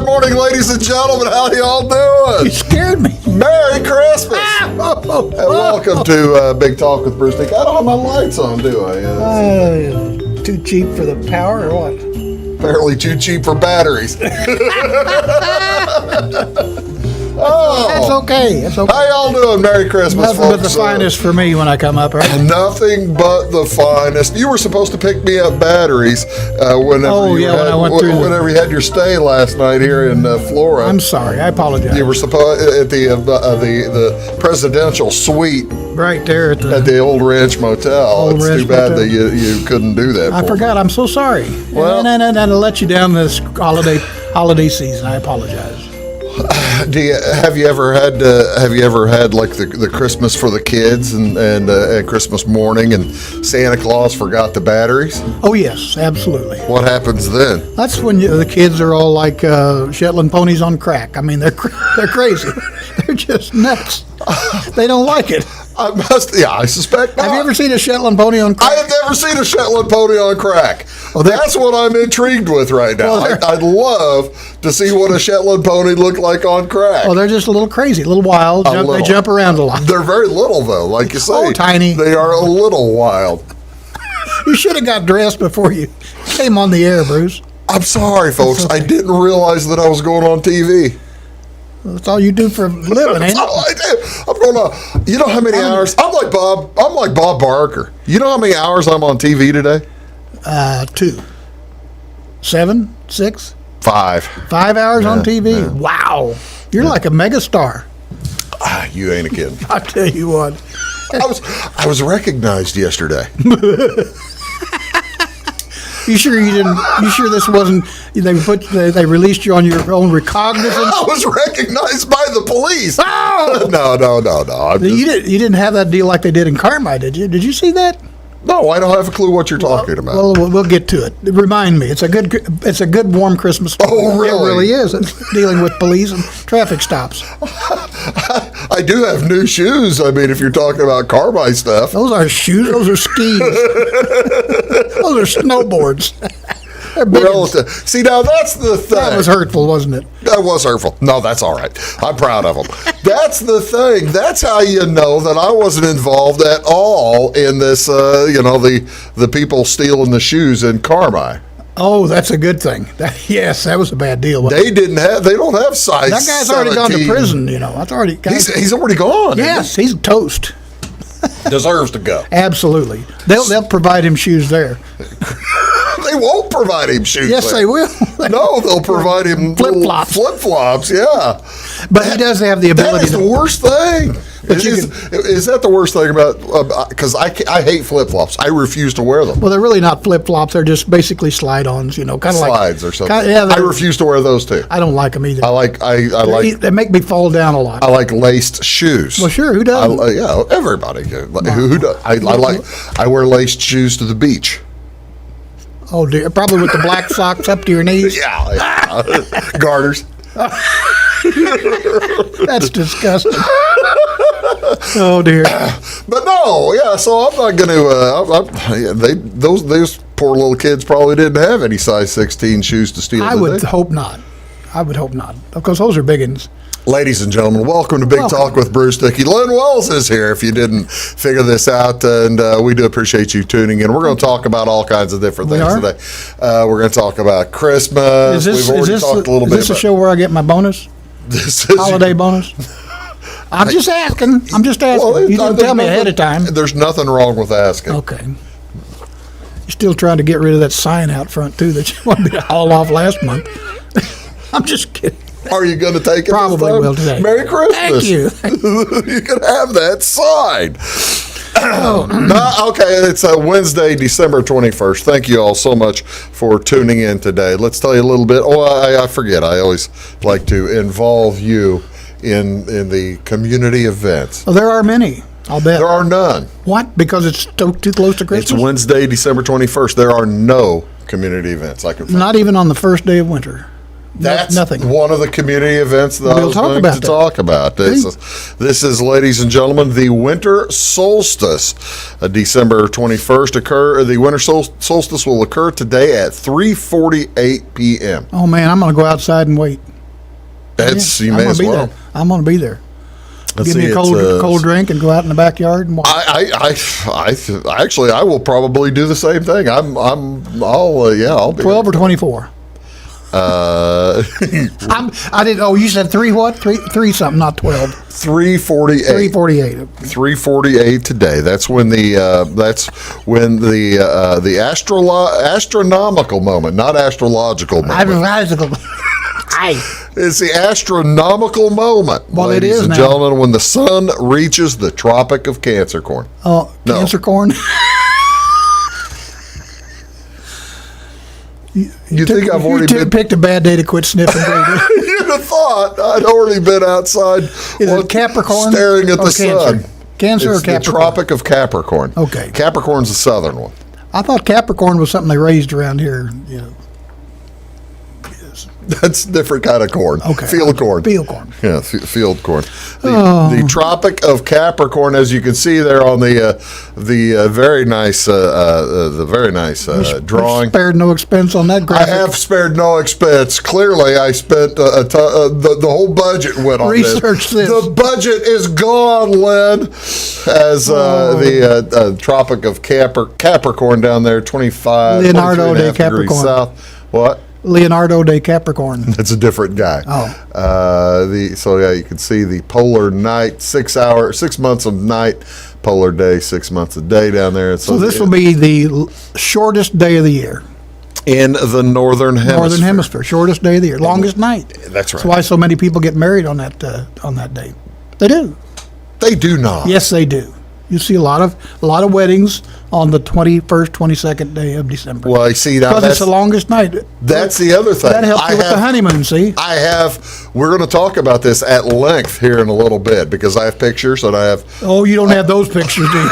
morning, ladies and gentlemen. How y'all doing? You scared me. Merry Christmas. And welcome to Big Talk with Bruce Dickey. I don't have my lights on, do I? Too cheap for the power or what? Apparently too cheap for batteries. That's okay. That's okay. How y'all doing? Merry Christmas, Nothing folks. but the finest for me when I come up, right? Nothing but the finest. You were supposed to pick me up batteries whenever you had your stay last night here in Florida. I'm sorry. I apologize. You were supposed at the presidential suite right there at the Old Ranch Motel. It's too bad that you couldn't do that. I forgot. I'm so sorry. Well, and I let you down this holiday season. I apologize. Have you ever had like the Christmas for the kids and Christmas morning and Santa Claus forgot the batteries? Oh yes, absolutely. What happens then? That's when the kids are all like Shetland ponies on crack. I mean, they're crazy. They're just nuts. They don't like it. I suspect not. Have you ever seen a Shetland pony on crack? I have never seen a Shetland pony on crack. Well, that's what I'm intrigued with right now. Well, I'd love to see what a Shetland pony looked like on crack. Well, they're just a little crazy, a little wild. They jump around a lot. They're very little, though, like you say. Oh, tiny. They are a little wild. You should have got dressed before you came on the air, Bruce. I'm sorry, folks. Okay. I didn't realize that I was going on TV. That's all you do for a living, ain't That's all I do. I'm going to. You know how many hours? I'm like Bob Barker. You know how many hours I'm on TV today? 2, 7, 6, 5. 5 hours on TV. Yeah. Wow, you're like a megastar. You ain't a kid. I tell you what. I was recognized yesterday. You sure you didn't? You sure this wasn't? They released you on your own recognizance. I was recognized by the police. Oh! No. You didn't have that deal like they did in Carmi, did you? Did you see that? No, I don't have a clue what you're talking about. Well, we'll get to it. Remind me. It's a good warm Christmas story. Oh, really? It really is. It's dealing with police and traffic stops. I do have new shoes. I mean, if you're talking about Carmi stuff. Those are shoes. Those are skis. Those are snowboards. See, now that's the thing. That was hurtful, wasn't it? That was hurtful. No, that's all right. I'm proud of them. That's the thing. That's how you know that I wasn't involved at all in this, the people stealing the shoes in Carmi. Oh, that's a good thing. Yes, that was a bad deal. They don't have size. That guy's 17. already gone to prison, That's already. He's already gone. Yes, he's toast. Deserves to go. Absolutely. They'll provide him shoes there. They won't provide him shoes. Yes, they will. No, they'll provide him flip-flops. Flip-flops, yeah. But he does have the ability. That is the worst thing. Is that the worst thing about? Because I hate flip-flops. I refuse to wear them. Well, they're really not flip-flops. They're just basically slide-ons. Kind of slides or something. I refuse to wear those too. I don't like them either. They make me fall down a lot. I like laced shoes. Well, sure. Who doesn't? Yeah, everybody. Who does? I wear laced shoes to the beach. Oh dear! Probably with the black socks up to your knees. Yeah. Garters. That's disgusting. Oh dear. But no, yeah. So I'm not going to. Those poor little kids probably didn't have any size 16 shoes to steal. I would hope not. Because those are big ones. Ladies and gentlemen, welcome to Big Talk with Bruce Dickey. Len Wells is here, if you didn't figure this out, and we do appreciate you tuning in. We're going to talk about all kinds of different things today. We're going to talk about Christmas. We've already talked a little bit. Is this a show where I get my bonus? This is holiday bonus? I'm just asking. Well, you didn't tell me ahead of time. There's nothing wrong with asking. Okay. You're still trying to get rid of that sign out front, too, that you wanted me to haul off last month. I'm just kidding. Are you going to take it? Probably will today. Merry Christmas. Thank you. You can have that sign. Okay, it's Wednesday, December 21st. Thank you all so much for tuning in today. Let's tell you a little bit. I forget. I always like to involve you in the community events. Well, there are many. I'll bet. There are none. What? Because it's too close to Christmas? It's Wednesday, December 21st. There are no community events I can find. Not even on the first day of winter. That's nothing. One of the community events that I was going to talk about. This is, ladies and gentlemen, the winter solstice. December 21st the winter solstice will occur today at 3:48 p.m. Oh man, I'm going to go outside and wait. You may as well. I'm going to be there. Let's Give me see, a cold drink and go out in the backyard and watch. Actually, I will probably do the same thing. I'll be 12 or 24. I didn't. Oh, you said three what? Three something, not 12. 3:48. 3:48. 3:48 today. That's when the astronomical moment, not astrological moment. It's the astronomical moment, Well, ladies it is and now. gentlemen, when the sun reaches the Tropic of Capricorn. Oh, No. cancer corn. You think I've already been? picked a bad day to quit sniffing. You'd have thought I'd already been outside. Is it Capricorn staring at or the Cancer? sun? Cancer It's or Capricorn? the Tropic of Capricorn. Okay. Capricorn's the southern one. I thought Capricorn was something they raised around here. You know. That's a different kind of corn. Okay. Field corn. Field corn. Yeah, field corn. The Tropic of Capricorn, as you can see there on the very nice drawing. Spared no expense on that I graphic. have spared no expense. Clearly, I spent the whole budget went on Research this. The budget is gone, Len. As the Tropic of Capricorn down there, 25, Leonardo 23 and a de half degrees Capricorn. south. What? Leonardo de Capricorn. That's a different guy. Oh. You can see the polar night, 6 months of night, polar day, 6 months of day down there. So this will be the shortest day of the year. In the northern hemisphere. Northern hemisphere, shortest day of the year, longest night. That's right. That's why so many people get married on that day. They do. They do not. Yes, they do. You see a lot of weddings on the 21st, 22nd day of December. Well, I see now because it's the longest night. That's the other thing. That helps you with the honeymoon. See, we're going to talk about this at length here in a little bit because I have pictures and I have. Oh, you don't have those pictures, do you?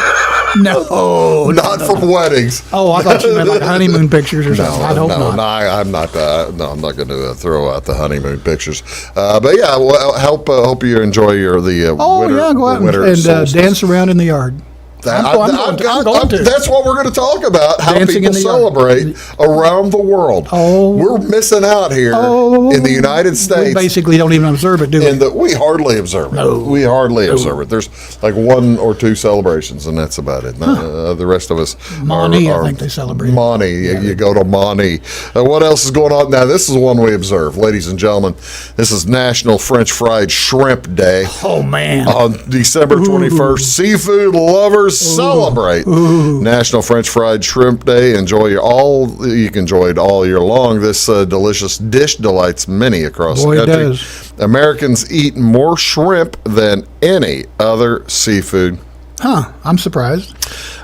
No, not from weddings. Oh, I thought you meant like honeymoon pictures or something. I hope not. No, I'm not. I'm not going to throw out the honeymoon pictures. But yeah, well, hope you enjoy winter. Go out and dance around in the yard. I'm going to. That's what we're going to talk about. How Dancing people in the celebrate around the world. Oh. We're missing out here in the United States. We basically don't even observe it, do we? We hardly observe it. No. We hardly observe it. There's like 1 or 2 celebrations, and that's about it. The rest of us Monty, are I think they celebrate. Monty, you go to Monty. What else is going on? Now, this is one we observe, ladies and gentlemen. This is National French Fried Shrimp Day. Oh, man. On December 21st, seafood lovers celebrate National French Fried Shrimp Day. You can enjoy it all year long. This delicious dish delights many across the country. It does. Americans eat more shrimp than any other seafood. Huh, I'm surprised.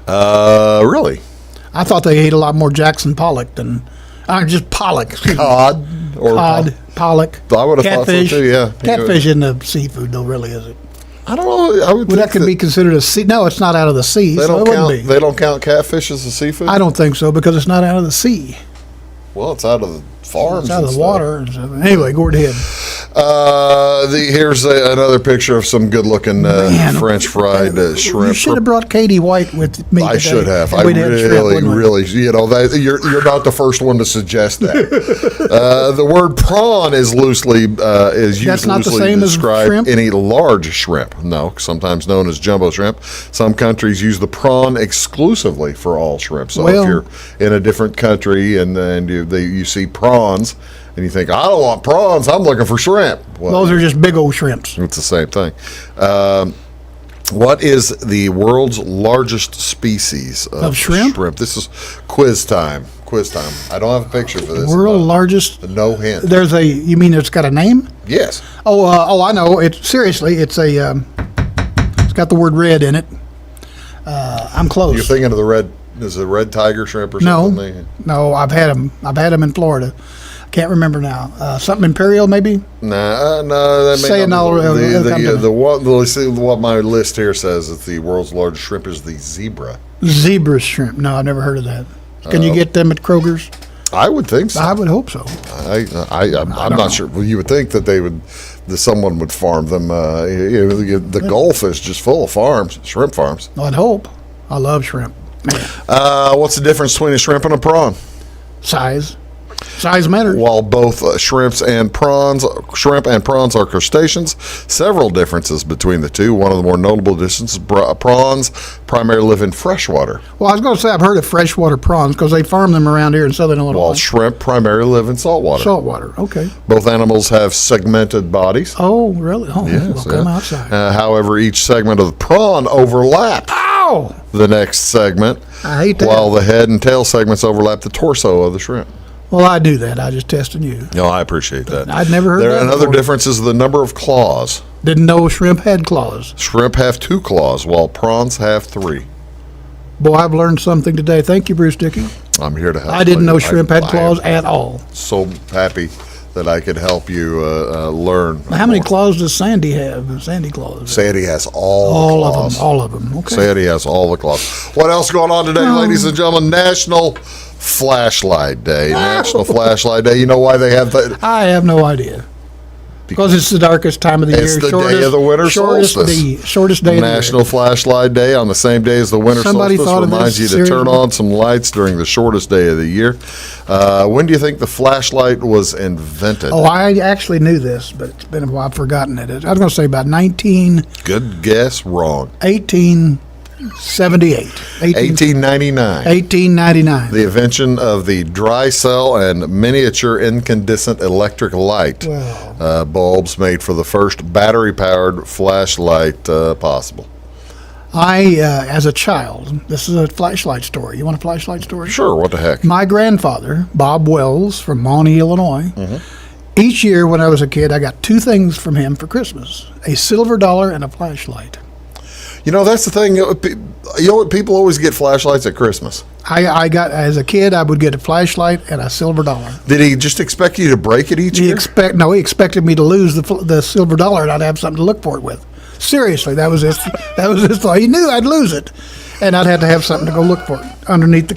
Really? I thought they ate a lot more Jackson Pollock than just pollock. Cod or pollock. I would have thought so too. Yeah, catfish isn't a seafood, though. Really, is it? I don't know. I would think that could be considered a sea. No, it's not out of the sea. They so don't it count. wouldn't be. They don't count catfish as a seafood. I don't think so because it's not out of the sea. Well, it's out of the farms. It's out of the water. And stuff. Anyway, go ahead. Here's another picture of some good-looking French fried shrimp. You should have brought Katie White with me. I should have. I really, you're not the first one to suggest that. The word prawn is used That's not the loosely same to as describe shrimp? any large shrimp. No, sometimes known as jumbo shrimp. Some countries use the prawn exclusively for all shrimp. So if you're in a different country and you see prawns and you think, I don't want prawns, I'm looking for shrimp. Well, those are just big old shrimps. it's the same thing. What is the world's largest species of shrimp? This is quiz time. I don't have a picture for this. World largest. No hint. You mean it's got a name? Yes. I know. It's got the word red in it. I'm close. You're thinking of the red. Is it red tiger shrimp or something? No. I've had them in Florida. Can't remember now. Something imperial, maybe. No. That may Say not it the one. Let's see what my list here says. That the world's largest shrimp is the zebra. Zebra shrimp. No, I've never heard of that. Can you get them at Kroger's? I would think so. I would hope so. I'm not sure. Well, you would think that someone would farm them. The Gulf is just full of shrimp farms. I'd hope. I love shrimp. Man. What's the difference between a shrimp and a prawn? Size. Size matters. While both shrimp and prawns are crustaceans, several differences between the two. One of the more notable differences: prawns primarily live in freshwater, Well, I was going to say I've heard of freshwater prawns because they farm them around here in southern Illinois. while shrimp primarily live in saltwater. Saltwater, okay. Both animals have segmented bodies. Oh, really? Oh, Yes, well, come yeah. outside. However, each segment of the prawn overlaps Ow! the next segment, I hate that. while the head and tail segments overlap the torso of the shrimp. Well, I do that. I just testing you. No, I appreciate that. I'd never heard There that another before. difference is the number of claws. Didn't know shrimp had claws. Shrimp have 2 claws, while prawns have 3. Boy, I've learned something today. Thank you, Bruce Dickey. I'm here to help. I didn't know you. shrimp had I claws am at all. So happy that I could help you learn. How many more. claws does Sandy have? Sandy claws. Sandy has all All the of claws. them. All of them. Okay. Sandy has all the claws. What else going on today, ladies and gentlemen? National Flashlight Day. National Flashlight Day. You know why they have that? I have no idea. Because it's the darkest time of the It's year. the day of the winter solstice. Shortest day of the year. National Flashlight Day on the same day as the winter Somebody solstice thought of reminds you this to turn serious- on some lights during the shortest day of the year. When do you think the flashlight was invented? Oh, I actually knew this, but it's been a while. I've forgotten it. I was going to say about Good guess, wrong. 1878. 1899. 1899. The invention of the dry cell and miniature incandescent electric light Wow. bulbs made for the first battery-powered flashlight possible. As a child, this is a flashlight story. You want a flashlight story? Sure, what the heck? My grandfather, Bob Wells from Maundy, Illinois, each year when I was a kid, I got 2 things from him for Christmas: a silver dollar and a flashlight. You know, that's the thing. You know what? People always get flashlights at Christmas. I got, as a kid, I would get a flashlight and a silver dollar. Did he just expect you to break it each He year? he expected me to lose the silver dollar and I'd have something to look for it with. Seriously, that was his thought. He knew I'd lose it, and I'd have to have something to go look for it underneath the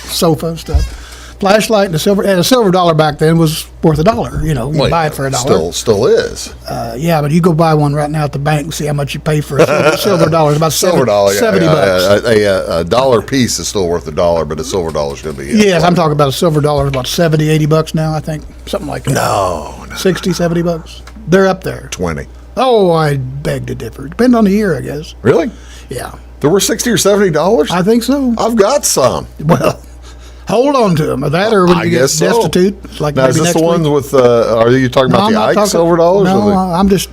sofa and stuff. Flashlight and a silver dollar back then was worth $1. You Well, buy it for $1. Still is. Yeah, but you go buy one right now at the bank and see how much you pay for a silver dollar. It's about Silver dollar, yeah, $70. a dollar piece is still worth $1, but a silver dollar is going to be. Yes, I'm talking about a silver dollar. About $70-$80 now, I think, something like that. No, 60, $70. They're up there. 20. Oh, I beg to differ. Depends on the year, I guess. Really? Yeah, There were $60 or $70? I think so. I've got some. Well, hold on to them. Or that, or when I you get guess so. destitute, like Now, maybe is this next the ones week. with? Are you talking No, about I'm the not Ike talking- silver dollars? No, or the,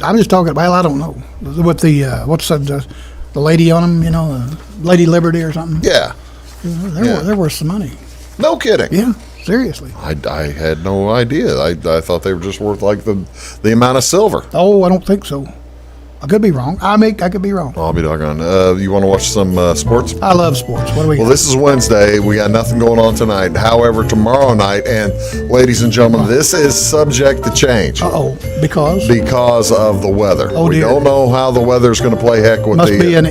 I'm just talking. Well, I don't know. With the what's the lady on them? Lady Liberty or something. yeah. They're worth some money. No kidding. Yeah, seriously. I had no idea. I thought they were just worth like the amount of silver. Oh, I don't think so. I could be wrong. I could be wrong. I'll be doggone. You want to watch some sports? I love sports. What do we Well, got? this is Wednesday. We got nothing going on tonight. However, tomorrow night, and ladies and gentlemen, this is subject to change because of the weather. Oh, We dear. don't know how the weather's going to play heck with Must the. be an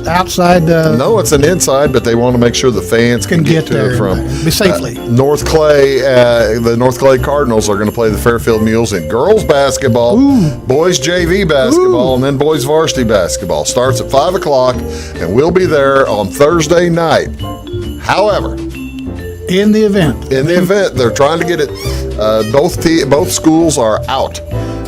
outside. No, it's an inside, but they want to make sure the fans can get to there it from be safely. North Clay. The North Clay Cardinals are going to play the Fairfield Mules in girls basketball, boys JV basketball, and then boys varsity basketball. Starts at 5 o'clock, and we'll be there on Thursday night. However, In the event. they're trying to get it. Both schools are out,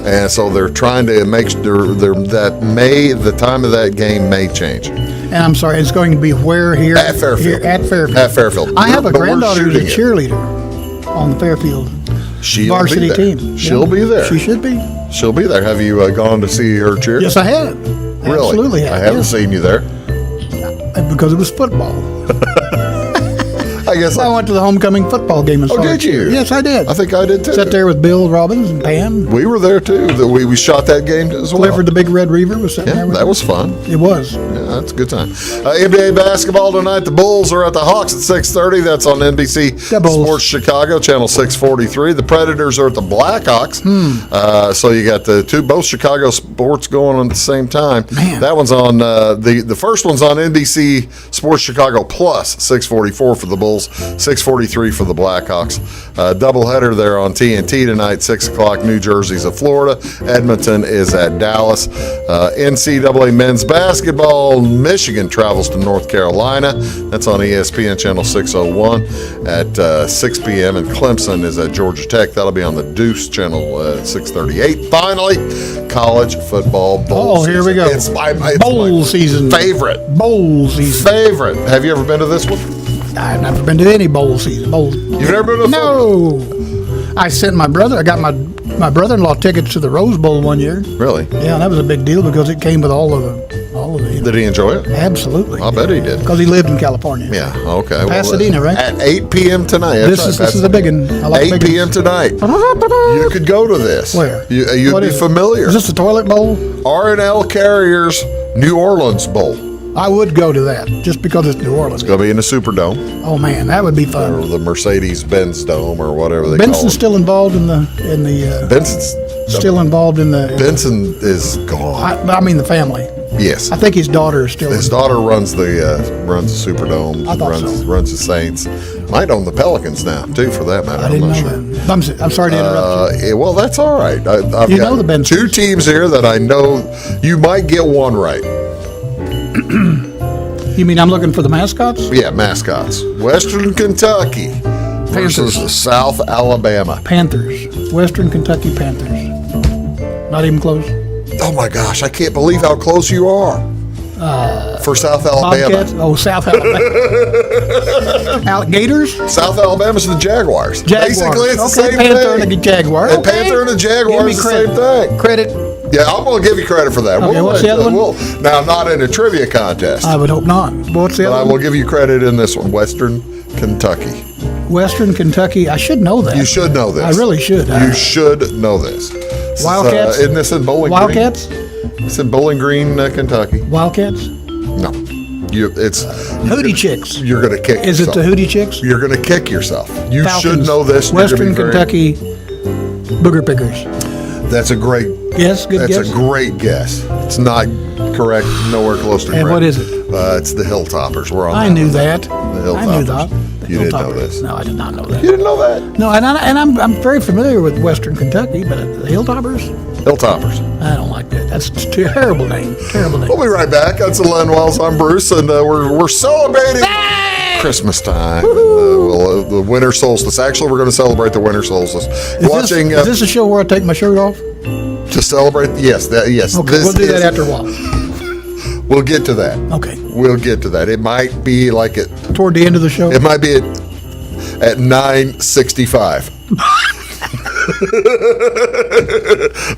and so they're trying to make sure the time of that game may change. And I'm sorry, it's going to be where here? At Fairfield. Here, at Fairfield. At Fairfield. I have a But we're granddaughter who's a shooting it. cheerleader on the Fairfield She'll varsity be there. team. She'll be there. She should be. She'll be there. Have you gone to see her cheer? Yes, I have. Really? Absolutely have. I haven't yes. seen you there. Because it was football. I guess I went to the homecoming football game and saw her did cheer. you? Yes, I did. I think I did too. Sat there with Bill Robbins and Pam. We were there too. We shot that game as well. Clifford the Big Red Reaver was sitting Yeah, there with that us. was fun. It was. Yeah, that's a good time. NBA basketball tonight. The Bulls are at the Hawks at 6:30. That's on NBC The Bulls. Sports Chicago, channel 643. The Predators are at the Blackhawks. So you got both Chicago sports going on at the same time. Man. That one's on the first one's on NBC Sports Chicago Plus 644 for the Bulls, 643 for the Blackhawks. Doubleheader there on TNT tonight, 6 o'clock. New Jersey's at Florida. Edmonton is at Dallas. NCAA men's basketball. Michigan travels to North Carolina. That's on ESPN Channel 601 at 6 p.m. And Clemson is at Georgia Tech. That'll be on the Deuce Channel 638. Finally, college football bowl season. Here we go. It's my bowl season. Favorite. Bowl season. Favorite. Have you ever been to this one? I've never been to any bowl season. You've never been to No. I sent my brother. I got my brother-in-law tickets to the Rose Bowl one year. Really? Yeah, that was a big deal because it came with all of the. Did he enjoy it? Absolutely. I bet he did. Because he lived in California. Yeah. Okay. Pasadena, right? At 8 p.m. tonight. This is a big one. I like 8 p.m. tonight. You could go to this. Where? You'd be familiar. Is this the toilet bowl? R&L Carriers New Orleans Bowl. I would go to that just because it's New Orleans. It's going to be in the Superdome. Oh man, that would be fun. Or the Mercedes-Benz Dome or whatever they call it. Benson's still involved in the Benson's still involved in the. Benson is gone. I mean the family. Yes. I think his daughter is still. His daughter runs the Superdome. I thought so. Runs the Saints. Might own the Pelicans now too, for that matter. I didn't know that. I'm sorry to interrupt you. Well, that's all right. I've You got know the Bensons. 2 teams here that I know you might get one right. You mean I'm looking for the mascots? Yeah, mascots. Western Kentucky versus South Alabama. Panthers. Western Kentucky Panthers. Not even close. Oh my gosh, I can't believe how close you are. For South Alabama. Bobcats? Oh, South Alabama. Gators? South Alabama's the Jaguars. Basically, it's the same Panther thing. and a Jaguar. And Panther and a Jaguar is the same thing. Credit. Yeah, I'm going to give you credit for that. Okay, what's the other one? Now, not in a trivia contest, I would hope not. What's the but I other will one? give you credit in this one. Western Kentucky. Western Kentucky. I should know that. You should know this. I really should. You should know this. Wildcats? Isn't this in Bowling Wildcats? Green? It's in Bowling Green, Kentucky. Wildcats? No. It's Hootie Chicks. You're going to kick Is yourself. it the Hootie Chicks? You're going to kick yourself. You Falcons. should know this. Western Kentucky Booger Pickers. That's a great Yes, good guess. That's a great guess. It's not correct. Nowhere close to correct. And what is it? It's the Hilltoppers. We're on. I knew that. The Hilltoppers. I knew that. You didn't know this. No, I did not know that. You didn't know that? No, and I'm very familiar with Western Kentucky, but the Hilltoppers, Hilltoppers. I don't like that. That's a terrible name. Terrible name. We'll be right back. That's Len Wells. I'm Bruce, and we're celebrating Christmas time. And, the winter solstice. Actually, we're going to celebrate the winter solstice. Is this a show where I take my shirt off? To celebrate? Yes. Yes. Okay, we'll do that after a while. We'll get to that. Okay. We'll get to that. It might be like it. Toward the end of the show? It might be at 9:65.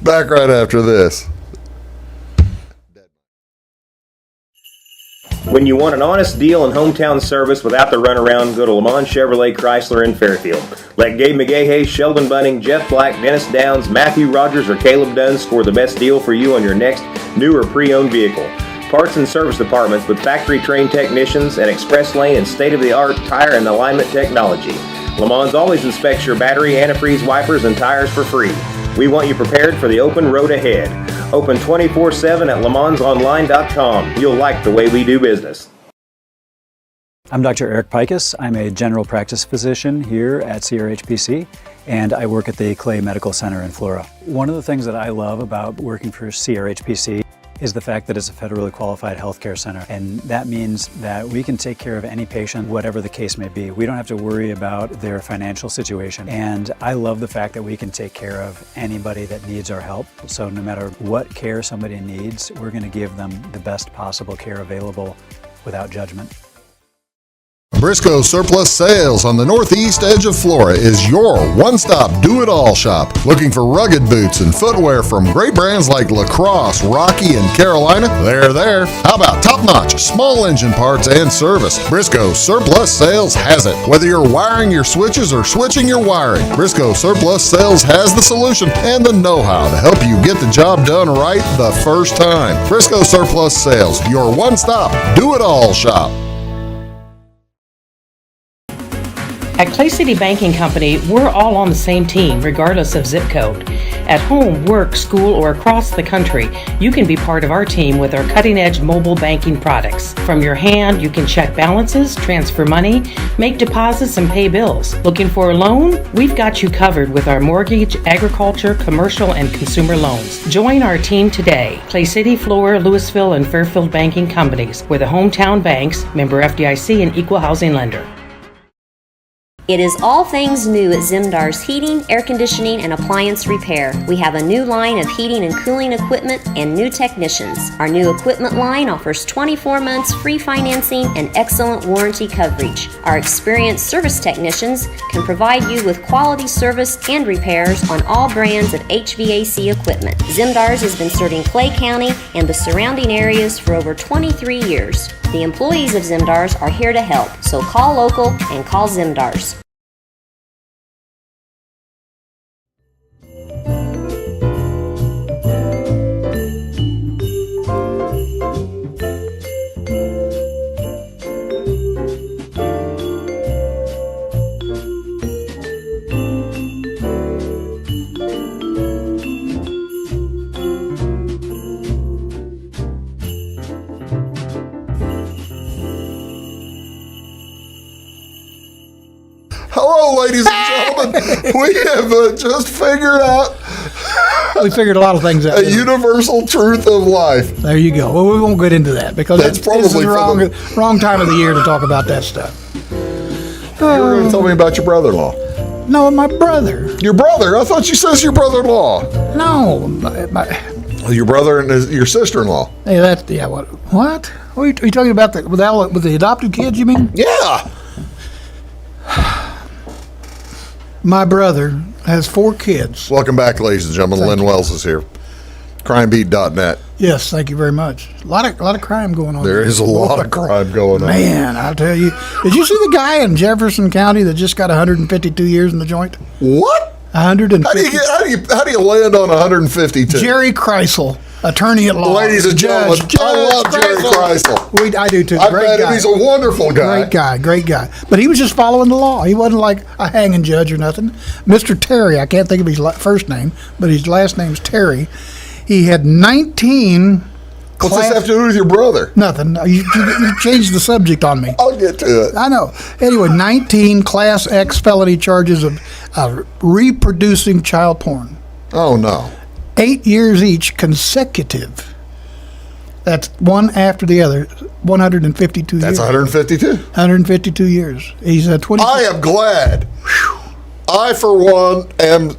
Back right after this. When you want an honest deal and hometown service without the runaround, go to Lamont Chevrolet Chrysler in Fairfield. Let Gabe McGahey, Sheldon Bunning, Jeff Black, Dennis Downs, Matthew Rogers, or Caleb Dunn score the best deal for you on your next new or pre-owned vehicle. Parts and service departments with factory-trained technicians and express lane and state-of-the-art tire and alignment technology. Lamont always inspects your battery, antifreeze, wipers, and tires for free. We want you prepared for the open road ahead. Open 24/7 at LeMansOnline.com. You'll like the way we do business. I'm Dr. Eric Pikus. I'm a general practice physician here at CRHPC, and I work at the Clay Medical Center in Flora. One of the things that I love about working for CRHPC is the fact that it's a federally qualified healthcare center, and that means that we can take care of any patient, whatever the case may be. We don't have to worry about their financial situation, and I love the fact that we can take care of anybody that needs our help. So no matter what care somebody needs, we're going to give them the best possible care available without judgment. Briscoe Surplus Sales on the northeast edge of Flora is your one-stop do-it-all shop. Looking for rugged boots and footwear from great brands like Lacrosse, Rocky, and Carolina? They're there. How about top-notch small engine parts and service? Briscoe Surplus Sales has it. Whether you're wiring your switches or switching your wiring, Briscoe Surplus Sales has the solution and the know-how to help you get the job done right the first time. Briscoe Surplus Sales, your one-stop do-it-all shop. At Clay City Banking Company, we're all on the same team, regardless of zip code. At home, work, school, or across the country, you can be part of our team with our cutting-edge mobile banking products. From your hand, you can check balances, transfer money, make deposits, and pay bills. Looking for a loan? We've got you covered with our mortgage, agriculture, commercial, and consumer loans. Join our team today. Clay City, Flora, Louisville, and Fairfield Banking Companies. We're the hometown banks, member FDIC, and equal housing lender. It is all things new at Zimdar's Heating, Air Conditioning, and Appliance Repair. We have a new line of heating and cooling equipment and new technicians. Our new equipment line offers 24 months free financing and excellent warranty coverage. Our experienced service technicians can provide you with quality service and repairs on all brands of HVAC equipment. Zimdar's has been serving Clay County and the surrounding areas for over 23 years. The employees of Zimdar's are here to help, so call local and call Zimdar's. Hello, ladies and gentlemen. We have just figured out We figured a lot of things out. a universal truth of life. There you go. Well, we won't get into that because That's this is probably the for wrong time of the year to talk about that stuff. You were going to tell me about your brother-in-law. No, my brother. Your brother? I thought you said your brother-in-law. No, Your brother and your sister-in-law. hey, that yeah. What? What? Are you talking about with the adopted kids? You mean? Yeah. My brother has 4 kids. Welcome back, ladies and gentlemen. Len Wells is here. Crimebeat.net. Yes, thank you very much. A lot of crime going on. There is a lot of crime going on. Man, I'll tell you. Did you see the guy in Jefferson County that just got 152 years in the joint? What? 150. How do you land on 152? Jerry Kreisel, attorney at law. Ladies and gentlemen, I love Jerry Kreisel. I do too. I've Great met him. guy. He's a wonderful guy. Great guy. But he was just following the law. He wasn't like a hanging judge or nothing. Mr. Terry, I can't think of his first name, but his last name's Terry. He had 19. What's this have to do with your brother? Nothing. You changed the subject on me. I'll get to it. I know. Anyway, 19 Class X felony charges of reproducing child porn. Oh, no. 8 years each, consecutive. That's one after the other. 152 That's years. 152. 152 years. He's 20. I am glad. I, for one, am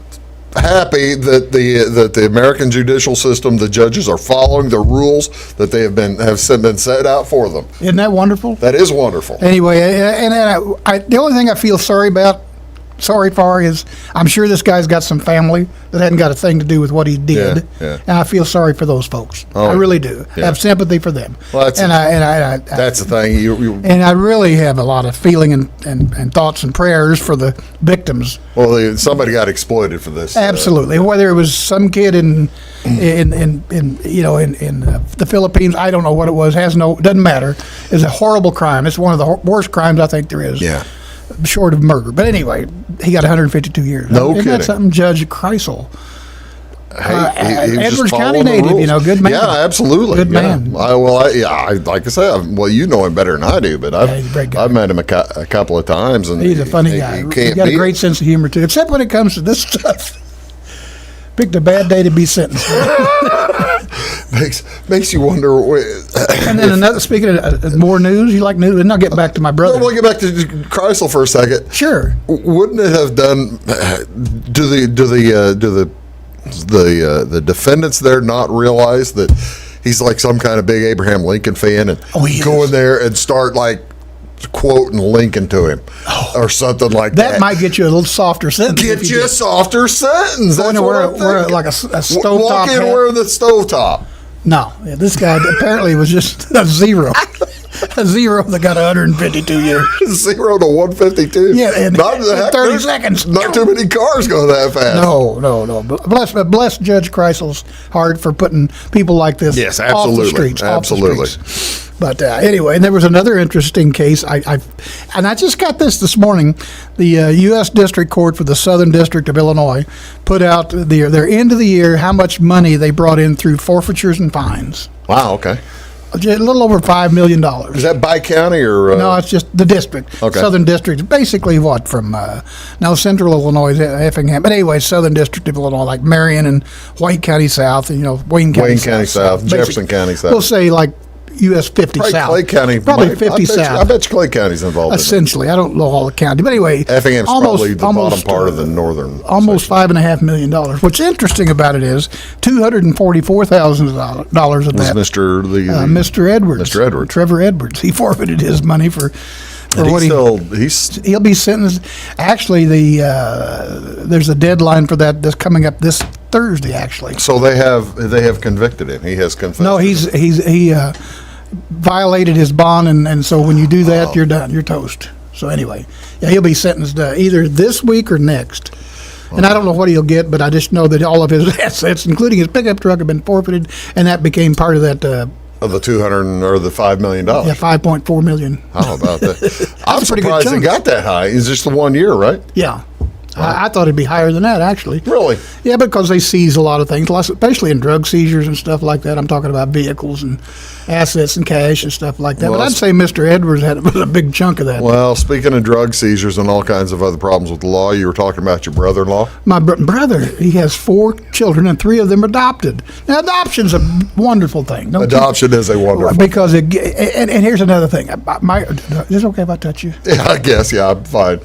happy that the American judicial system, the judges are following the rules that they have been set out for them. Isn't that wonderful? That is wonderful. Anyway, and the only thing I feel sorry for is I'm sure this guy's got some family that hadn't got a thing to do with what he did, Yeah. and I feel sorry for those folks. Oh, I really do. yeah. I have sympathy for them. Well, that's the thing. And I really have a lot of feeling and thoughts and prayers for the victims. Well, somebody got exploited for this. Absolutely. Whether it was some kid in the Philippines, I don't know what it was. Doesn't matter. It's a horrible crime. It's one of the worst crimes I think there is. Yeah. Short of murder. But anyway, he got 152 years. No Isn't kidding. that something, Judge Kreisel? Hey, he was Edwards just County following the native, rules. good man. Yeah, absolutely. Good man. Like I said, you know him better than I do, but he's a great guy. I've met him a couple of times, and He's a funny guy. He He's can't got a beat great sense of humor, too, except when it comes to this stuff. Picked a bad day to be sentenced. makes you wonder. And then another. Speaking of more news, you like news? And I'll get back to my brother. We'll get back to Kreisel for a second. Sure. Wouldn't it have done? Do the defendants there not realize that he's like some kind of big Abraham Lincoln fan and go in there and start like quoting Lincoln to him or something like that? That might get you a little softer sentence. Get you a softer sentence. That's what I'm wear thinking. like a stovetop Walk in hat. wearing the stovetop. No, this guy apparently was just a zero. a zero that got 152 years. 0 to 152. Yeah, in not 30 seconds. Not too many cars go that fast. No. Bless Judge Kreisel's heart for putting people like this Yes, off absolutely. the streets. Absolutely. Off the streets. But anyway, and there was another interesting case. I just got this morning. The U.S. District Court for the Southern District of Illinois put out their end of the year, how much money they brought in through forfeitures and fines. Wow, okay. A little over $5 million. Is that by county or? No, it's just the district. Okay. Southern District. Basically what from, Central Illinois is Effingham. But anyway, Southern District of Illinois, like Marion and White County South, and, Wayne County South. Jefferson County South. We'll say like US 50 Probably South. Clay County. Probably 50 South. I bet you Clay County's involved in it. Essentially. I don't know all the county. But anyway. Effingham's probably the bottom part of the northern. Almost $5.5 million. What's interesting about it is $244,000 of that. Mr. Edwards. Mr. Edwards. Trevor Edwards. He forfeited his money for what he'll be sentenced. Actually, there's a deadline for that that's coming up this Thursday. Actually, so they have convicted him. He has confessed. No, he violated his bond, and so when you do that, you're done. You're toast. So anyway, yeah, he'll be sentenced either this week or next. And I don't know what he'll get, but I just know that all of his assets, including his pickup truck, have been forfeited, and that became part of that. Of the $200 or the $5 million. Yeah, $5.4 million. How about that? I'm surprised it got that high. It's just the 1 year, right? Yeah. I thought it'd be higher than that, actually. Really? Yeah, because they seize a lot of things, especially in drug seizures and stuff like that. I'm talking about vehicles and assets and cash and stuff like that. Well, but I'd say Mr. Edwards was a big chunk of that. Well, speaking of drug seizures and all kinds of other problems with the law, you were talking about your brother-in-law? My brother, he has 4 children, and 3 of them are adopted. Now, adoption's a wonderful thing. Adoption is a wonderful thing. Because, and here's another thing. Is it okay if I touch you? Yeah, I guess. Yeah, I'm fine.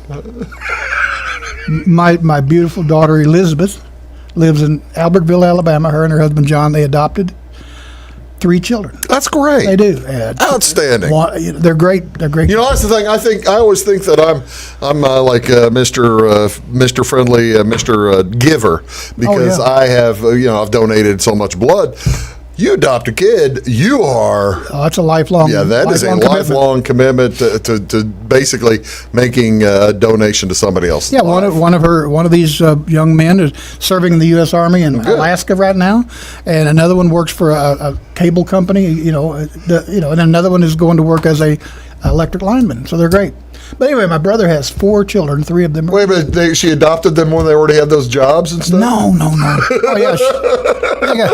My beautiful daughter Elizabeth lives in Albertville, Alabama. Her and her husband John, they adopted 3 children. That's great. They do. Outstanding. They're great. They're great. That's the thing. I always think that I'm like Mr. Friendly, Mr. Giver, because I have I've donated so much blood. You adopt a kid, you are. Oh, that's a lifelong. Yeah, that is a lifelong commitment to basically making a donation to somebody else. Yeah, one of these young men is serving in the U.S. Army in Alaska right now, and another one works for a cable company. And another one is going to work as a electric lineman. So they're great. But anyway, my brother has 4 children. 3 of them. Wait a minute, she adopted them when they already had those jobs and stuff? No. Oh yeah,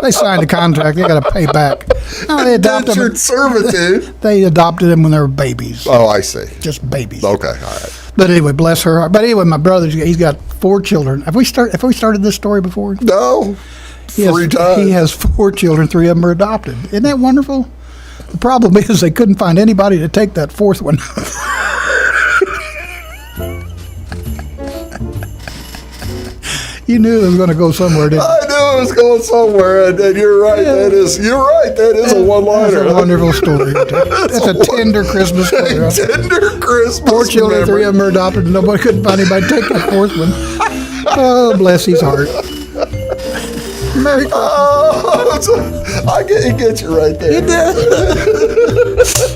they signed a contract. They got to pay back. No, they adopted them. Servitude. They adopted them when they were babies. Oh, I see. Just babies. Okay, all right. But anyway, bless her heart. But anyway, my brother, he's got 4 children. Have we started this story before? No. 3 times. He has 4 children. 3 of them are adopted. Isn't that wonderful? The problem is they couldn't find anybody to take that 4th one. You knew it was going to go somewhere, didn't you? I knew it was going somewhere, and you're right. Yeah. You're right. That is a one-liner. That's a wonderful story. That's a tender Christmas story. A tender Christmas. 4 children, memory. 3 of them are adopted, and nobody couldn't find anybody to take that 4th one. Oh, bless his heart. Merry Christmas. I get you right there. You did.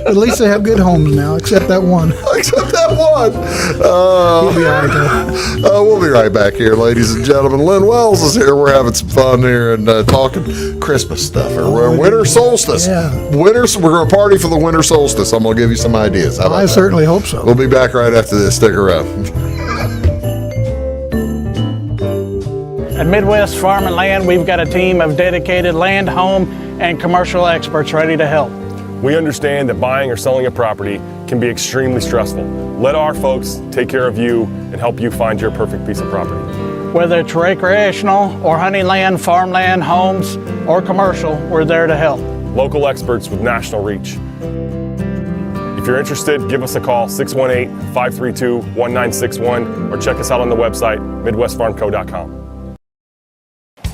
At least they have good homes now, except that one. Except that one. He'll be all right, though. We'll be right back here, ladies and gentlemen. Len Wells is here. We're having some fun here and talking Christmas stuff. Or winter solstice. Yeah. We're going to party for the winter solstice. I'm going to give you some ideas. How about I that? certainly hope so. We'll be back right after this. Stick around. At Midwest Farm and Land, we've got a team of dedicated land, home, and commercial experts ready to help. We understand that buying or selling a property can be extremely stressful. Let our folks take care of you and help you find your perfect piece of property. Whether it's recreational or hunting land, farmland, homes, or commercial, we're there to help. Local experts with national reach. If you're interested, give us a call, 618-532-1961, or check us out on the website, midwestfarmco.com.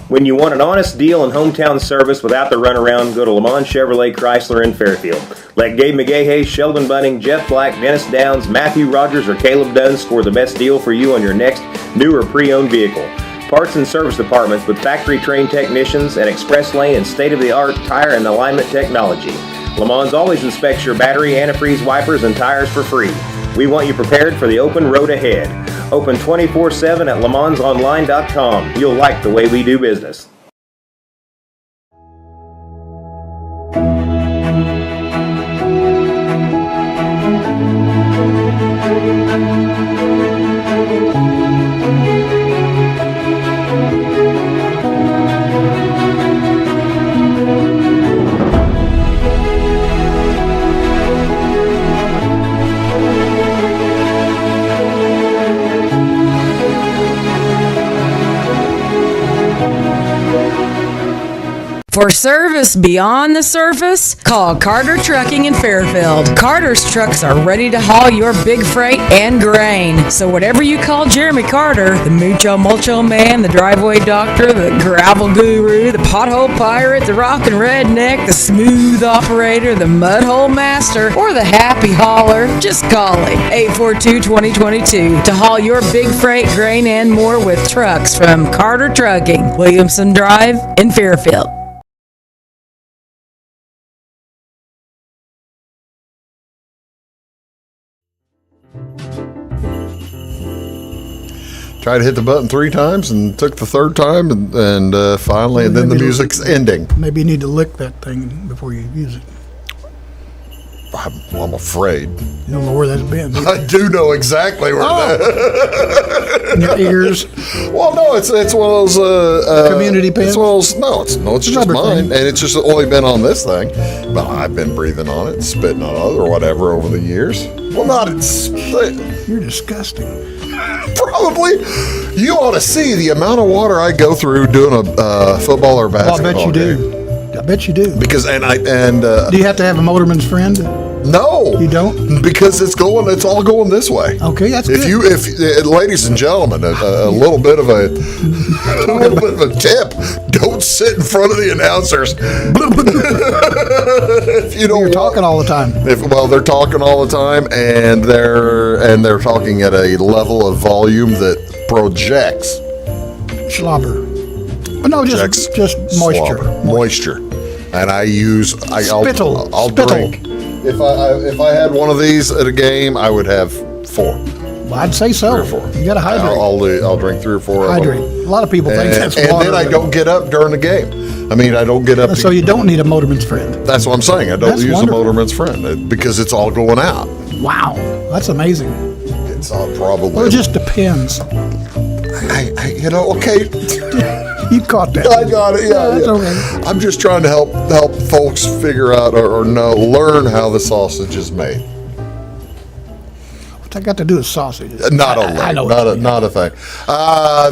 When you want an honest deal and hometown service without the runaround, go to Lemon Chevrolet Chrysler in Fairfield. Let Gabe McGahey, Sheldon Bunning, Jeff Black, Dennis Downs, Matthew Rogers, or Caleb Dunn score the best deal for you on your next new or pre-owned vehicle. Parts and service departments with factory-trained technicians and express lane and state-of-the-art tire and alignment technology. Le Mans always inspects your battery, antifreeze, wipers, and tires for free. We want you prepared for the open road ahead. Open 24/7 at lemansonline.com. You'll like the way we do business. For service beyond the surface, call Carter Trucking in Fairfield. Carter's trucks are ready to haul your big freight and grain. So whatever you call Jeremy Carter, the Mucho Mulcho Man, the driveway doctor, the gravel guru, the pothole pirate, the rockin' redneck, the smooth operator, the mudhole master, or the happy hauler, just call him. 842-2022 to haul your big freight, grain, and more with trucks from Carter Trucking, Williamson Drive in Fairfield. Tried to hit the button 3 times and took the 3rd time, and finally, and then the music's ending. Maybe you need to lick that thing before you use it. I'm afraid. You don't know where that's been. I do know exactly where that. In your ears. Well, no, it's one of those community pens. It's one of those, it's just mine, and it's just only been on this thing. But I've been breathing on it, spitting on it, or whatever over the years. Well, not it's. You're disgusting. Probably. You ought to see the amount of water I go through doing a football or basketball. Well, I bet you game. do. I bet you do. Because do you have to have a motorman's friend? No, you don't, because it's all going this way. Okay, that's good. If ladies and gentlemen, a little bit of a tip: don't sit in front of the announcers. If you don't, you're talking all the time. They're talking all the time, and they're talking at a level of volume that projects slobber. But no, just moisture. Moisture. And I'll spittle. drink. If I had one of these at a game, I would have 4. Well, I'd say so. 3 or 4. You got to hydrate. I'll drink 3 or 4. Hydrate. A lot of people think that's water. And then I don't get up during the game. I mean, I don't get up. So you don't need a motorman's friend. That's what I'm saying. I don't use a motorman's friend because it's all going out. Wow, that's amazing. It's probably. Well, it just depends. Okay. You caught that. I got it. Yeah, that's okay. I'm just trying to help folks figure out or learn how the sausage is made. What's that got to do with sausage? Not a thing.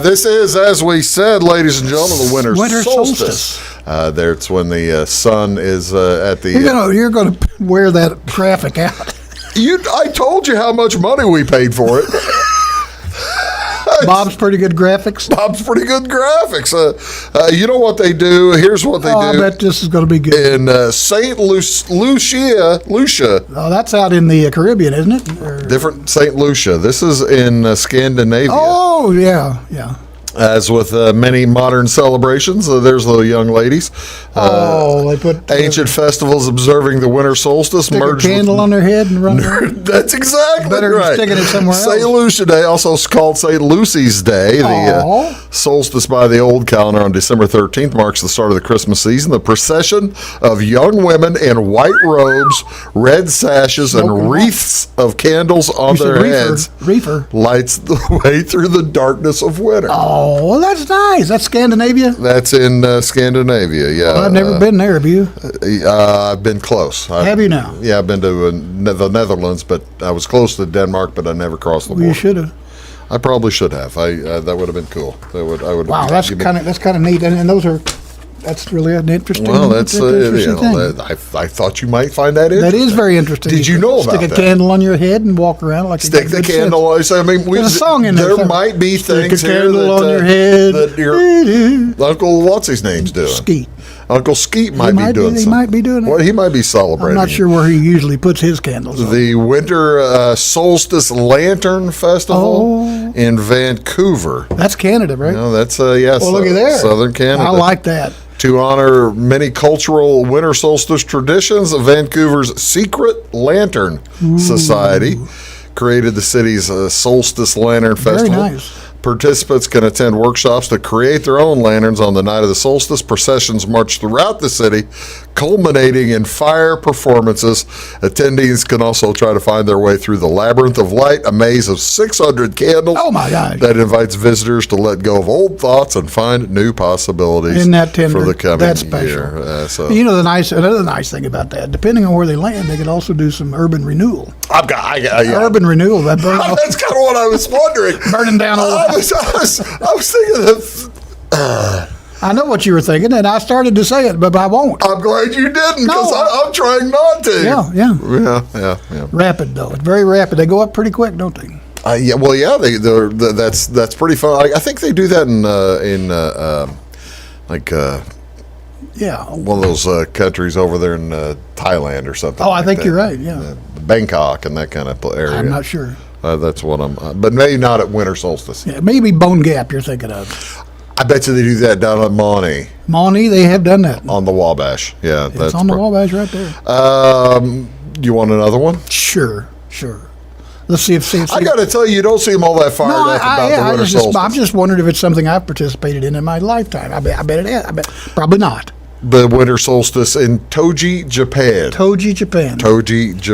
This is, as we said, ladies and gentlemen, the winter solstice. That's when the sun is at the. You're gonna wear that graphic out. I told you how much money we paid for it. Bob's pretty good graphics. You know what they do? Here's what they do. I bet this is going to be good. In St. Lucia. Oh, that's out in the Caribbean, isn't it? Different St. Lucia. This is in Scandinavia. Oh, yeah. As with many modern celebrations, there's the young ladies. They put ancient festivals observing the winter solstice. Stick a candle on their head and run around. That's exactly Better right. Sticking it somewhere else. St. Lucia Day, also called St. Lucy's Day. The solstice by the old calendar on December 13th marks the start of the Christmas season. The procession of young women in white robes, red sashes, and wreaths of candles on their heads lights the way through the darkness of winter. Oh, well, that's nice. That's Scandinavia? That's in Scandinavia, yeah. Well, I've never been there, have you? I've been close. Have you now? Yeah, I've been to the Netherlands, but I was close to Denmark, but I never crossed the border. You should have. I probably should have. That would have been cool. Wow, that's kind of neat, and those are. That's really an interesting. Well, that's interesting thing. I thought you might find that interesting. That is very interesting. Did you know about that? Stick a candle on your head and walk around like stick the candle. There's a song in there. There might be things stick a here candle on your head. that your Uncle what's his name's doing. Skeet. Uncle Skeet might be doing something. He might be doing it. Well, he might be celebrating. I'm not sure where he usually puts his candles on. The Winter Solstice Lantern Festival in Vancouver. That's Canada, right? No, that's yes. Well, look at there. Southern Canada. I like that. To honor many cultural winter solstice traditions, Vancouver's Secret Lantern Society created the city's Solstice Lantern Festival. Very nice. Participants can attend workshops to create their own lanterns on the night of the solstice. Processions march throughout the city, culminating in fire performances. Attendees can also try to find their way through the labyrinth of light, a maze of 600 candles. Oh, my gosh. That invites visitors to let go of old thoughts and find new possibilities. Isn't that tender? For the coming That's special. year. You know, another nice thing about that, depending on where they land, they could also do some urban renewal. Urban renewal. That burn off, That's kind of what I was wondering. burning down old. I was thinking that. I know what you were thinking, and I started to say it, but I won't. I'm glad you didn't, because No. I'm trying not to. Yeah. Rapid though, it's very rapid. They go up pretty quick, don't they? That's pretty fun. I think they do that one of those countries over there in Thailand or something. Oh, I think you're right. Yeah, Bangkok and that kind of area. I'm not sure. That's what but maybe not at winter solstice. Yeah, maybe Bone Gap you're thinking of. I bet you they do that down at Maunee. Maunee, they have done that. On the Wabash. Yeah, It's on the Wabash right there. You want another one? Sure. Let's see if I got to tell you don't seem all that fired up about the winter solstice. I'm just wondering if it's something I've participated in my lifetime. I bet it is. Probably not. The winter solstice in Toji, Japan. Toji, Japan.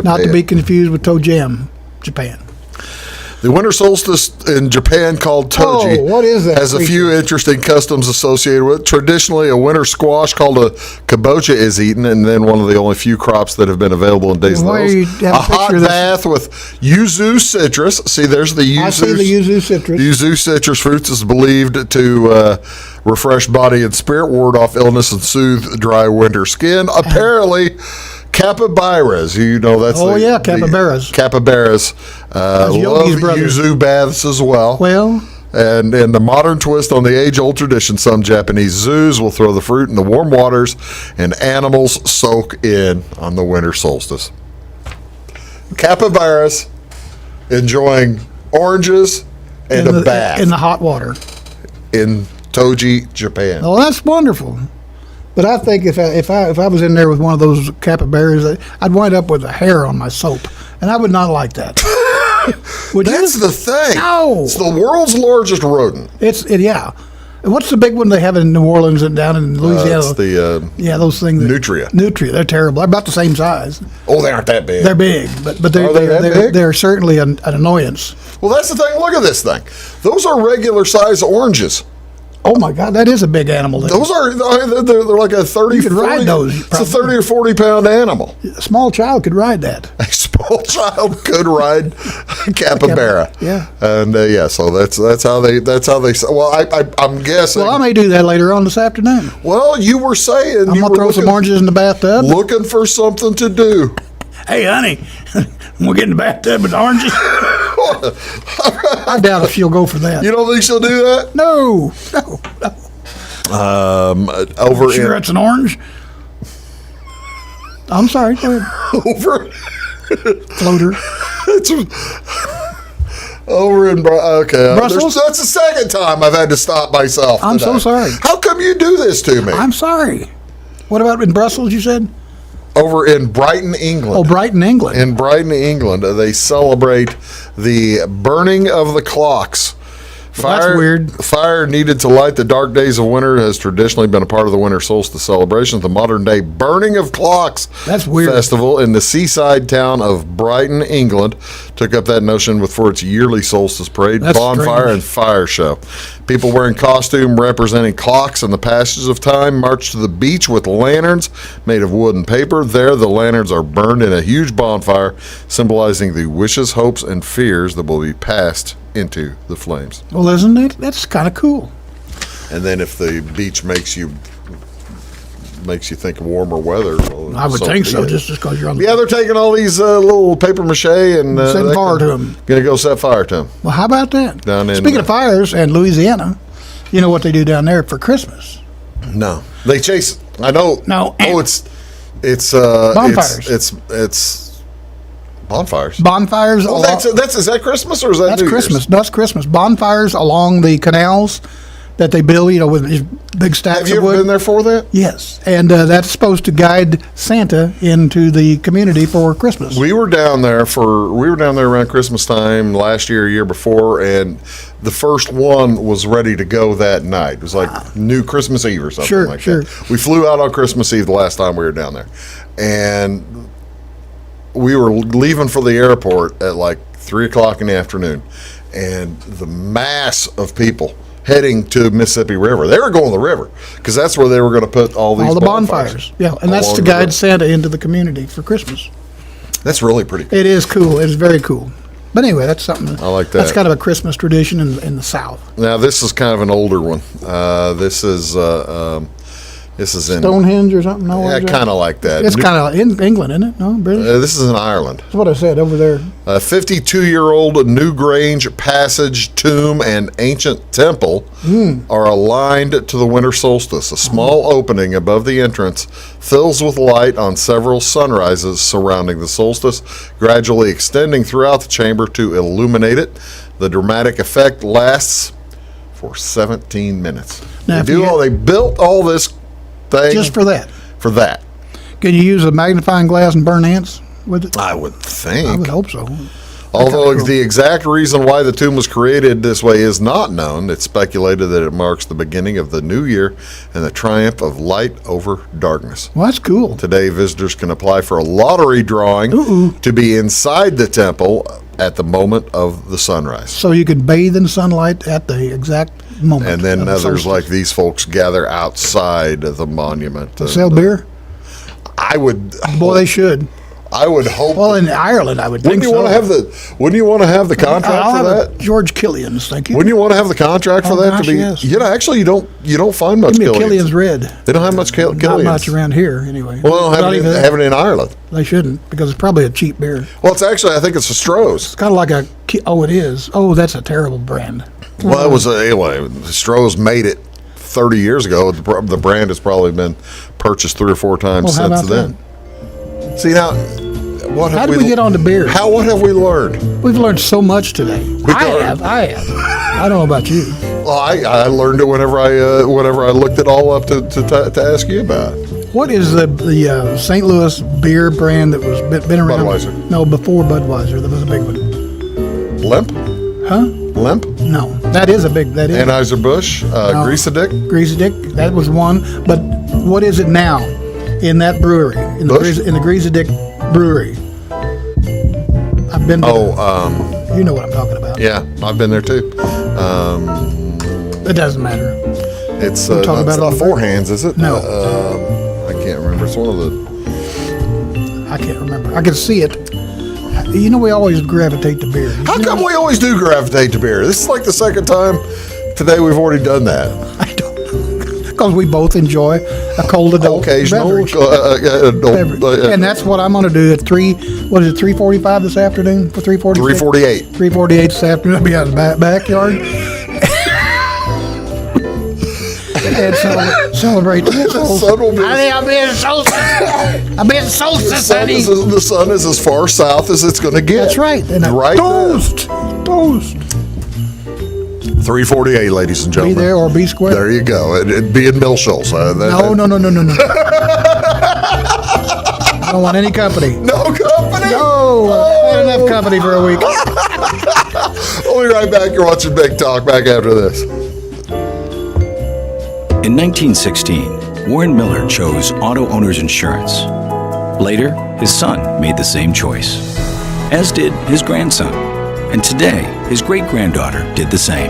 Not to be confused with Tojam, Japan. The winter solstice in Japan, called Toji, what is that has a few interesting customs associated with it. Traditionally, a winter squash called a kabocha is eaten, and then one of the only few crops that have been available in days of those. A hot bath with yuzu citrus. See, there's the yuzu. I see the yuzu citrus. Yuzu citrus fruits is believed to refresh body and spirit, ward off illness, and soothe dry winter skin. Apparently, capybaras, capybaras. Capybaras love yuzu baths as well. Well, and in the modern twist on the age-old tradition, some Japanese zoos will throw the fruit in the warm waters, and animals soak in on the winter solstice. Capybaras enjoying oranges and a bath in the hot water in Toji, Japan. Oh, that's wonderful. But I think if I was in there with one of those capybaras, I'd wind up with a hair on my soap, and I would not like that. That's the thing. No, it's the world's largest rodent. Yeah. What's the big one they have in New Orleans and down in Louisiana? It's those things. Nutria. They're terrible. They're about the same size. Oh, they aren't that big. They're big, but they're certainly an annoyance. Well, that's the thing. Look at this thing. Those are regular size oranges. Oh my God, that is a big animal. Those are they're like a 30. You could ride those. It's a 30 or 40 pound animal. A small child could ride that. A small child could ride a capybara. Yeah. And so that's how they. Well, I'm guessing. Well, I may do that later on this afternoon. Well, you were saying I'm gonna throw some oranges in the bathtub. Looking for something to do. Hey, honey, we'll get in the bathtub with oranges. I doubt if she'll go for that. You don't think she'll do that? No. It's an orange. I'm sorry. Over. Floater. Over in Brussels. That's the second time I've had to stop myself. I'm so sorry. How come you do this to me? I'm sorry. What about in Brussels? You said. Over in Brighton, England. Oh, Brighton, England. In Brighton, England, they celebrate the burning of the clocks. That's weird. Fire needed to light the dark days of winter has traditionally been a part of the winter solstice celebrations. The modern day burning of clocks festival in the seaside town of Brighton, England, took up that notion for its yearly solstice parade, bonfire, and fire show. People wearing costume representing clocks and the passage of time march to the beach with lanterns made of wood and paper. There, the lanterns are burned in a huge bonfire, symbolizing the wishes, hopes, and fears that will be passed into the flames. Well, isn't it? That's kind of cool. And then if the beach makes you think of warmer weather, well, I would think so, just because you're on the... Yeah, they're taking all these little paper mache and... setting fire to them. Going to go set fire to them. Well, how about that? Speaking of fires in Louisiana, you know what they do down there for Christmas? No. They chase... I know. No. Oh, it's bonfires. It's bonfires. Bonfires. Oh, is that Christmas or is that That's New Christmas. Year's? That's Christmas. Bonfires along the canals that they build, with these big stacks Have you of ever wood. been there for that? Yes, and that's supposed to guide Santa into the community for Christmas. We were down there around Christmas time last year, year before, and the first one was ready to go that night. It was like New Christmas Eve or something like that. We flew out on Christmas Eve the last time we were down there, and we were leaving for the airport at like 3:00 in the afternoon, and the mass of people heading to Mississippi River. They were going to the river because that's where they were going to put all the bonfires. Yeah, and that's to guide Santa into the community for Christmas. That's really pretty cool. It is cool. It's very cool. But anyway, that's something. I like that. That's kind of a Christmas tradition in the South. Now this is kind of an older one. This is in Stonehenge or something. No, yeah, kind of like that. It's kind of in England, isn't it? No, British. This is in Ireland. That's what I said over there. A 52-year-old Newgrange Passage tomb and ancient temple are aligned to the winter solstice. A small opening above the entrance fills with light on several sunrises surrounding the solstice, gradually extending throughout the chamber to illuminate it. The dramatic effect lasts for 17 minutes. Now, They built all this thing just for that. For that. Can you use a magnifying glass and burn ants with it? I would think. I would hope so. Although the exact reason why the tomb was created this way is not known, it's speculated that it marks the beginning of the new year and the triumph of light over darkness. Well, that's cool. Today, visitors can apply for a lottery drawing to be inside the temple at the moment of the sunrise. So you could bathe in sunlight at the exact moment. And then others like these folks gather outside of the monument. Sell beer? I would. Boy, they should. I would hope. Well, in Ireland, I would think so. Wouldn't you want to have the contract for that? George Killian's, thank you. Wouldn't you want to have the contract for that to be? Yes. Actually, you don't find much Give me a Killian's. Killian's Red. They don't have much Killian's. Not much around here, anyway. Well, they don't have it in Ireland. They shouldn't, because it's probably a cheap beer. Well, it's actually, I think it's a Stroh's. It's kind of like it is. Oh, that's a terrible brand. Well, it was anyway. Stroh's made it 30 years ago. The brand has probably been purchased 3 or 4 times since then. See now. How did we get on to beer? What have we learned? We've learned so much today. I have. I don't know about you. Well, I learned it whenever I looked it all up to ask you about. What is the St. Louis beer brand that was been around? Budweiser. No, before Budweiser, that was a big one. Lemp? Huh? Lemp? No, that is a big. That is. Anheuser-Busch, Greasy Dick. Greasy Dick, that was one. But what is it now in that brewery? In the Greasy Dick brewery. I've been there. You know what I'm talking about. Yeah, I've been there too. It doesn't matter. It's not Four Hands, is it? No. I can't remember. It's one of the... I can't remember. I can see it. We always gravitate to beer. How come we always do gravitate to beer? This is like the second time today we've already done that. I don't know. Because we both enjoy a cold adult occasional beverage. And that's what I'm going to do at 3:45 this afternoon? For 3:48? 3:48 this afternoon. I'll be out in the backyard. And celebrate. The sun will be... I'm being solstice, honey. The sun is as far south as it's going to get. That's right. And toast. 3:48, ladies and gentlemen. Be there or be square. There you go. It'd be in Milsholes. No. I don't want any company. No company? No. I had enough company for a week. We'll be right back. You're watching Big Talk. Back after this. In 1916, Warren Miller chose auto owner's insurance. Later, his son made the same choice, as did his grandson. And today, his great-granddaughter did the same.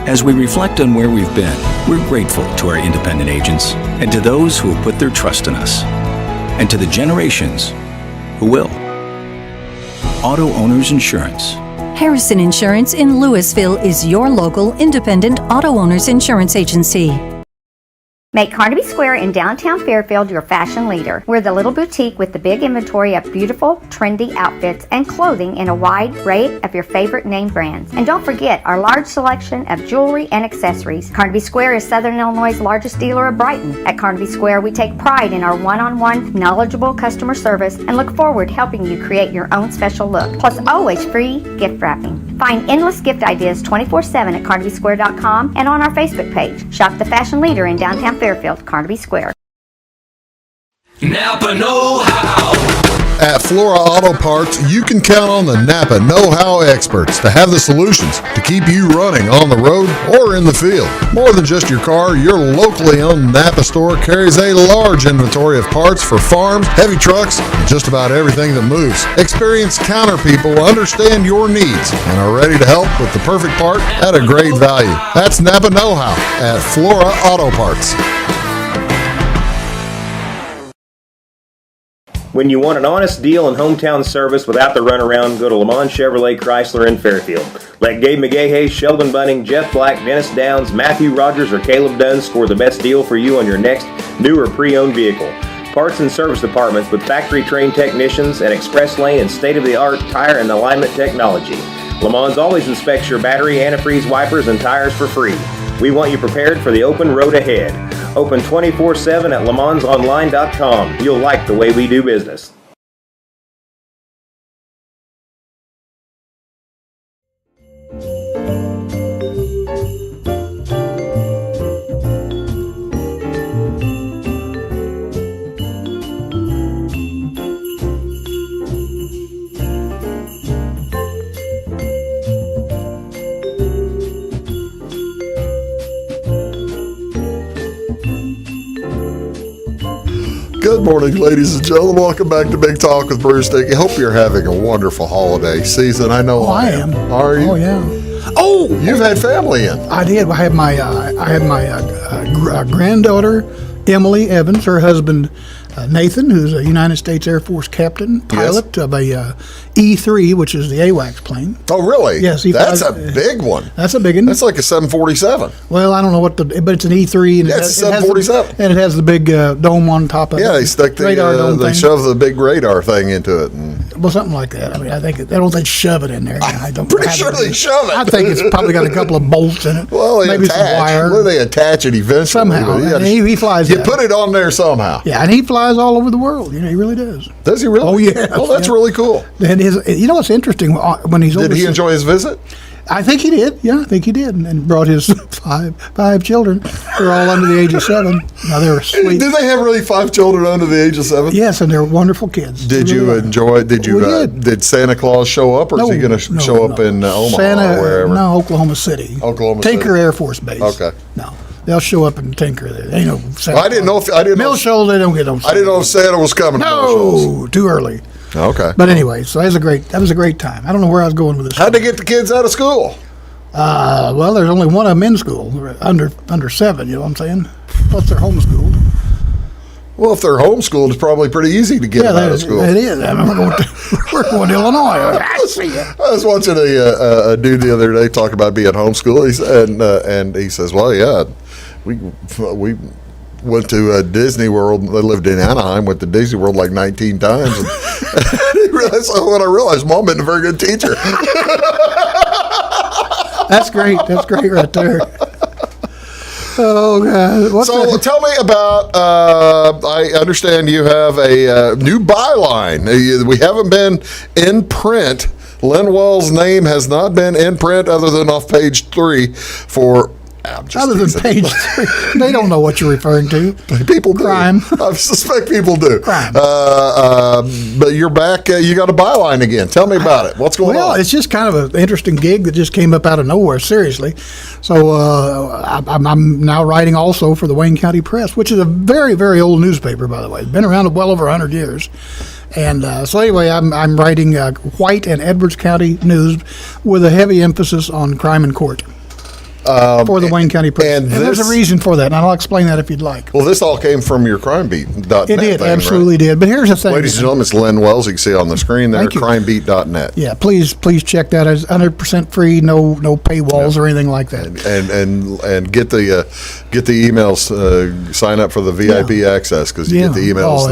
As we reflect on where we've been, we're grateful to our independent agents and to those who have put their trust in us, and to the generations who will. Auto Owners Insurance. Harrison Insurance in Louisville is your local independent auto owners insurance agency. Make Carnaby Square in downtown Fairfield your fashion leader. We're the little boutique with the big inventory of beautiful, trendy outfits and clothing in a wide array of your favorite name brands. And don't forget our large selection of jewelry and accessories. Carnaby Square is Southern Illinois' largest dealer of Brighton. At Carnaby Square, we take pride in our one-on-one, knowledgeable customer service and look forward to helping you create your own special look. Plus, always free gift wrapping. Find endless gift ideas 24/7 at CarnabySquare.com and on our Facebook page. Shop the fashion leader in downtown Fairfield, Carnaby Square. Napa know-how. At Flora Auto Parts, you can count on the Napa know-how experts to have the solutions to keep you running on the road or in the field. More than just your car, your locally owned Napa store carries a large inventory of parts for farms, heavy trucks, and just about everything that moves. Experienced counter people understand your needs and are ready to help with the perfect part at a great value. That's Napa know-how at Flora Auto Parts. When you want an honest deal and hometown service without the runaround, go to Le Mans Chevrolet Chrysler in Fairfield. Let Gabe McGahey, Sheldon Bunning, Jeff Black, Dennis Downs, Matthew Rogers, or Caleb Dunn score the best deal for you on your next new or pre-owned vehicle. Parts and service departments with factory-trained technicians and express lane and state-of-the-art tire and alignment technology. Le Mans always inspects your battery, antifreeze, wipers, and tires for free. We want you prepared for the open road ahead. Open 24/7 at lemansonline.com. You'll like the way we do business. Good morning, ladies and gentlemen. Welcome back to Big Talk with Bruce Dickey. Hope you're having a wonderful holiday season. I know I am. Are you? Oh, yeah. Oh, you've had family in. I did. I had my granddaughter, Emily Evans, her husband, Nathan, who's a United States Air Force captain, pilot of a E-3, which is the AWACS plane. Oh, really? Yes. That's a big one. That's a big one. That's like a 747. Well, I don't know but it's an E-3. And it's a 747. And it has the big dome on top of it. Yeah, they stuck the radar dome they thing. shove the big radar thing into it. Well, something like that. I mean, I don't think shove it in there. I'm pretty sure they shove it. I think it's probably got a couple of bolts in it. Well, maybe some wire. Well, they attach it eventually. Somehow. And he flies You that. put it on there somehow. Yeah, and he flies all over the world. You know, he really does. Does he really? Oh, yeah. Well, that's really cool. And you know what's interesting? When he's Did he enjoy his visit? I think he did. Yeah, I think he did. And brought his five children. They're all under the age of 7. Now, they were sweet. Did they have really 5 children under the age of 7? Yes, and they're wonderful kids. Did you enjoy? Did Santa Claus show up, or is he going to show up in Omaha or wherever? No, Oklahoma City. Tinker Air Force Base. Okay. No. They'll show up in Tinker there. They know Santa Claus. I didn't know if Mill Shoals, they don't get no Santa. I didn't know if Santa was coming. No, too early. Okay. But anyway, so that was a great time. I don't know where I was going with this. How'd they get the kids out of school? Well, there's only one of them in school, under 7. You know what I'm saying? Plus they're homeschooled. Well, if they're homeschooled, it's probably pretty easy to get them out of school. It is. I mean, we're going to Illinois. I was watching a dude the other day talk about being homeschooled, and he says, "Well, yeah, we went to Disney World. They lived in Anaheim. Went to Disney World like 19 times." And when I realized, Mom isn't a very good teacher. That's great. That's great right there. Oh, God. Tell me about, I understand you have a new byline. We haven't been in print. Len Wells' name has not been in print other than off page 3 for... Other than page 3, they don't know what you're referring to. People do. Crime. I suspect people do. Crime. But you're back. You got a byline again. Tell me about it. What's going on? Well, it's just kind of an interesting gig that just came up out of nowhere, seriously. So I'm now writing also for the Wayne County Press, which is a very, very old newspaper, by the way. It's been around well over 100 years. And so anyway, I'm writing White and Edwards County news with a heavy emphasis on crime in court. For the Wayne County Press. And there's a reason for that, and I'll explain that if you'd like. Well, this all came from your crimebeat.net. It did, thing, absolutely did. But here's the thing. Ladies and gentlemen, it's Len Wells. You can see on the screen there, Thank you. crimebeat.net. Yeah, please check that. It's 100% free, no paywalls or anything like that. And get the emails. Sign up for the VIP access because you get the emails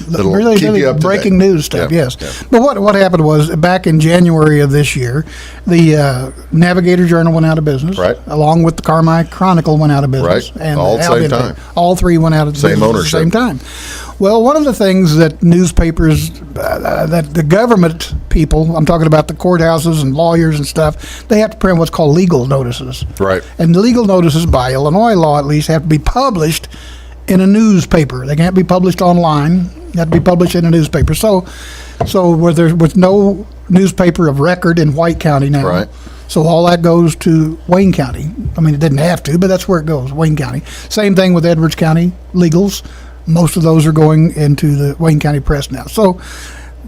that'll really, keep really you up to breaking date. news stuff. Yeah, yes, yeah. But what happened was back in January of this year, the Navigator Journal went out of business. Right. Right. along with the Carmi Chronicle went out of business. Right. And All at the same time. All three went out of business Same at ownership. the same time. Well, one of the things that newspapers, that the government people, I'm talking about the courthouses and lawyers and stuff, they have to print what's called legal notices. Right. And the legal notices, by Illinois law at least, have to be published in a newspaper. They can't be published online. They have to be published in a newspaper. So with no newspaper of record in White County now. Right. So all that goes to Wayne County. I mean, it didn't have to, but that's where it goes, Wayne County. Same thing with Edwards County legals. Most of those are going into the Wayne County Press now. So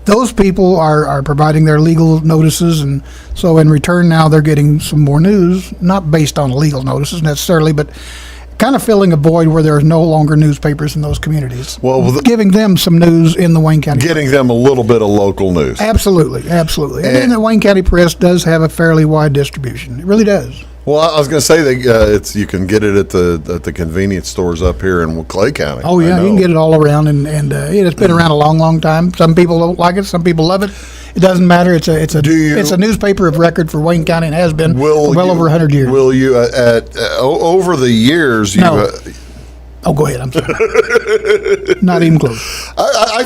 those people are providing their legal notices, and so in return now they're getting some more news, not based on legal notices necessarily, but kind of filling a void where there are no longer newspapers in those communities. Well, giving them some news in the Wayne County Press. Getting them a little bit of local news. Absolutely. And then the Wayne County Press does have a fairly wide distribution. It really does. Well, I was going to say you can get it at the convenience stores up here in Clay County. Oh yeah, you can get it all around, and it's been around a long, long time. Some people don't like it, some people love it. It doesn't matter. It's a newspaper of record for Wayne County and has been for well over 100 years. Will you over the years? No. Oh, go ahead. I'm sorry. Not even close. I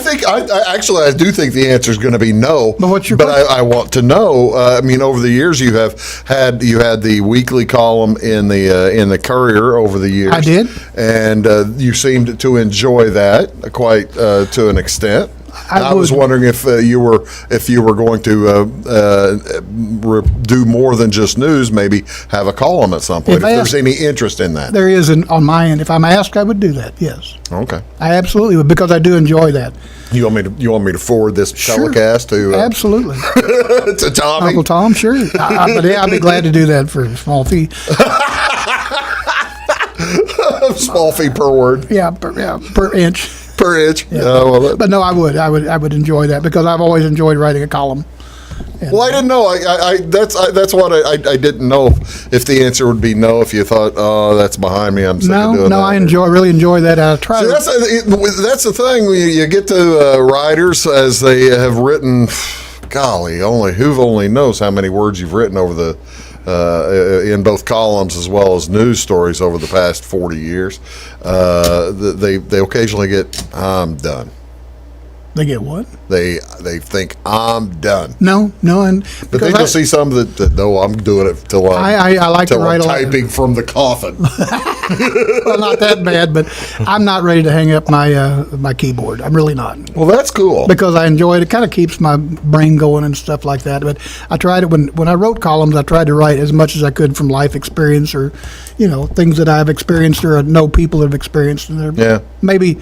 do think the answer is going to be no. But what's your question? I want to know. I mean, over the years, you had the weekly column in the Courier over the years. I did, and you seemed to enjoy that quite to an extent. I was wondering if you were going to do more than just news, maybe have a column at some point. If there's any interest in that, there is on my end. If I'm asked, I would do that. Yes. Okay. I absolutely would, because I do enjoy that. You want me to forward this telecast to absolutely to Tommy, Uncle Tom? Sure. But yeah, I'd be glad to do that for a small fee. Small fee per word. Yeah, per inch. Per inch. Yeah. But no, I would enjoy that, because I've always enjoyed writing a column. And well, I didn't know. That's what I didn't know if the answer would be no. If you thought, oh, that's behind me, I'm sick of doing that. No, I really enjoy that. I try. See, that's the thing. You get to writers as they have written. Golly, who only knows how many words you've written over the. In both columns as well as news stories over the past 40 years, they occasionally get, I'm done. They get what? They think I'm done. No, and but then you'll see some that no, I'm doing it till I like to write I'm typing from the coffin. Well, not that bad, but I'm not ready to hang up my keyboard. I'm really not. Well, that's cool, because I enjoy it. It kind of keeps my brain going and stuff like that. But I tried it when I wrote columns. I tried to write as much as I could from life experience, or things that I've experienced or know people have experienced. And maybe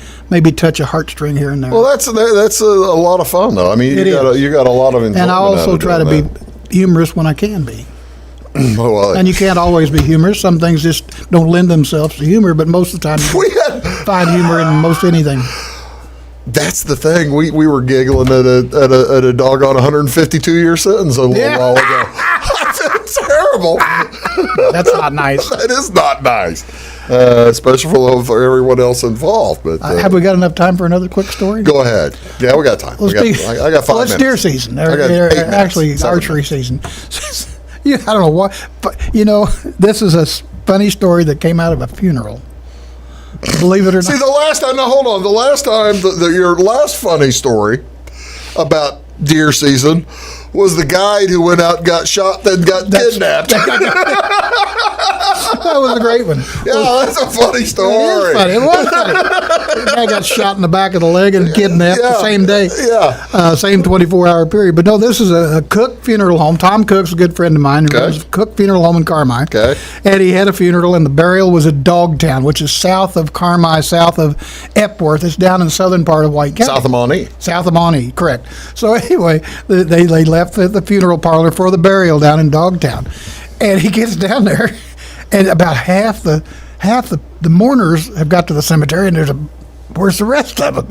touch a heartstring here and there. Well, that's a lot of fun, though. I mean, you got a lot of enjoyment. And I also try to be humorous when I can be. Well, and you can't always be humorous. Some things just don't lend themselves to humor, but most of the time you find humor in most anything. That's the thing. We were giggling at a doggone 152-year sentence a little while ago. That's terrible. That's not nice. That is not nice, especially for everyone else involved. But have we got enough time for another quick story? Go ahead. Yeah, we got time. I got 5 minutes. Well, it's deer season. Actually, archery season. I don't know what, but this is a funny story that came out of a funeral. Believe it or not. See, the last time, your last funny story about deer season was the guide who went out and got shot, then got kidnapped. That was a great one. Yeah, that's a funny story. It was funny. The guy got shot in the back of the leg and kidnapped the same day. Yeah. Same 24-hour period. But no, this is a Cook funeral home. Tom Cook's a good friend of mine. It was Cook Funeral Home in Carmi. Okay. And he had a funeral, and the burial was at Dogtown, which is south of Carmi, south of Epworth. It's down in the southern part of White County. South of Maunee. South of Maunee, correct. So anyway, they left the funeral parlor for the burial down in Dogtown. And he gets down there, and about half the mourners have got to the cemetery, and where's the rest of them,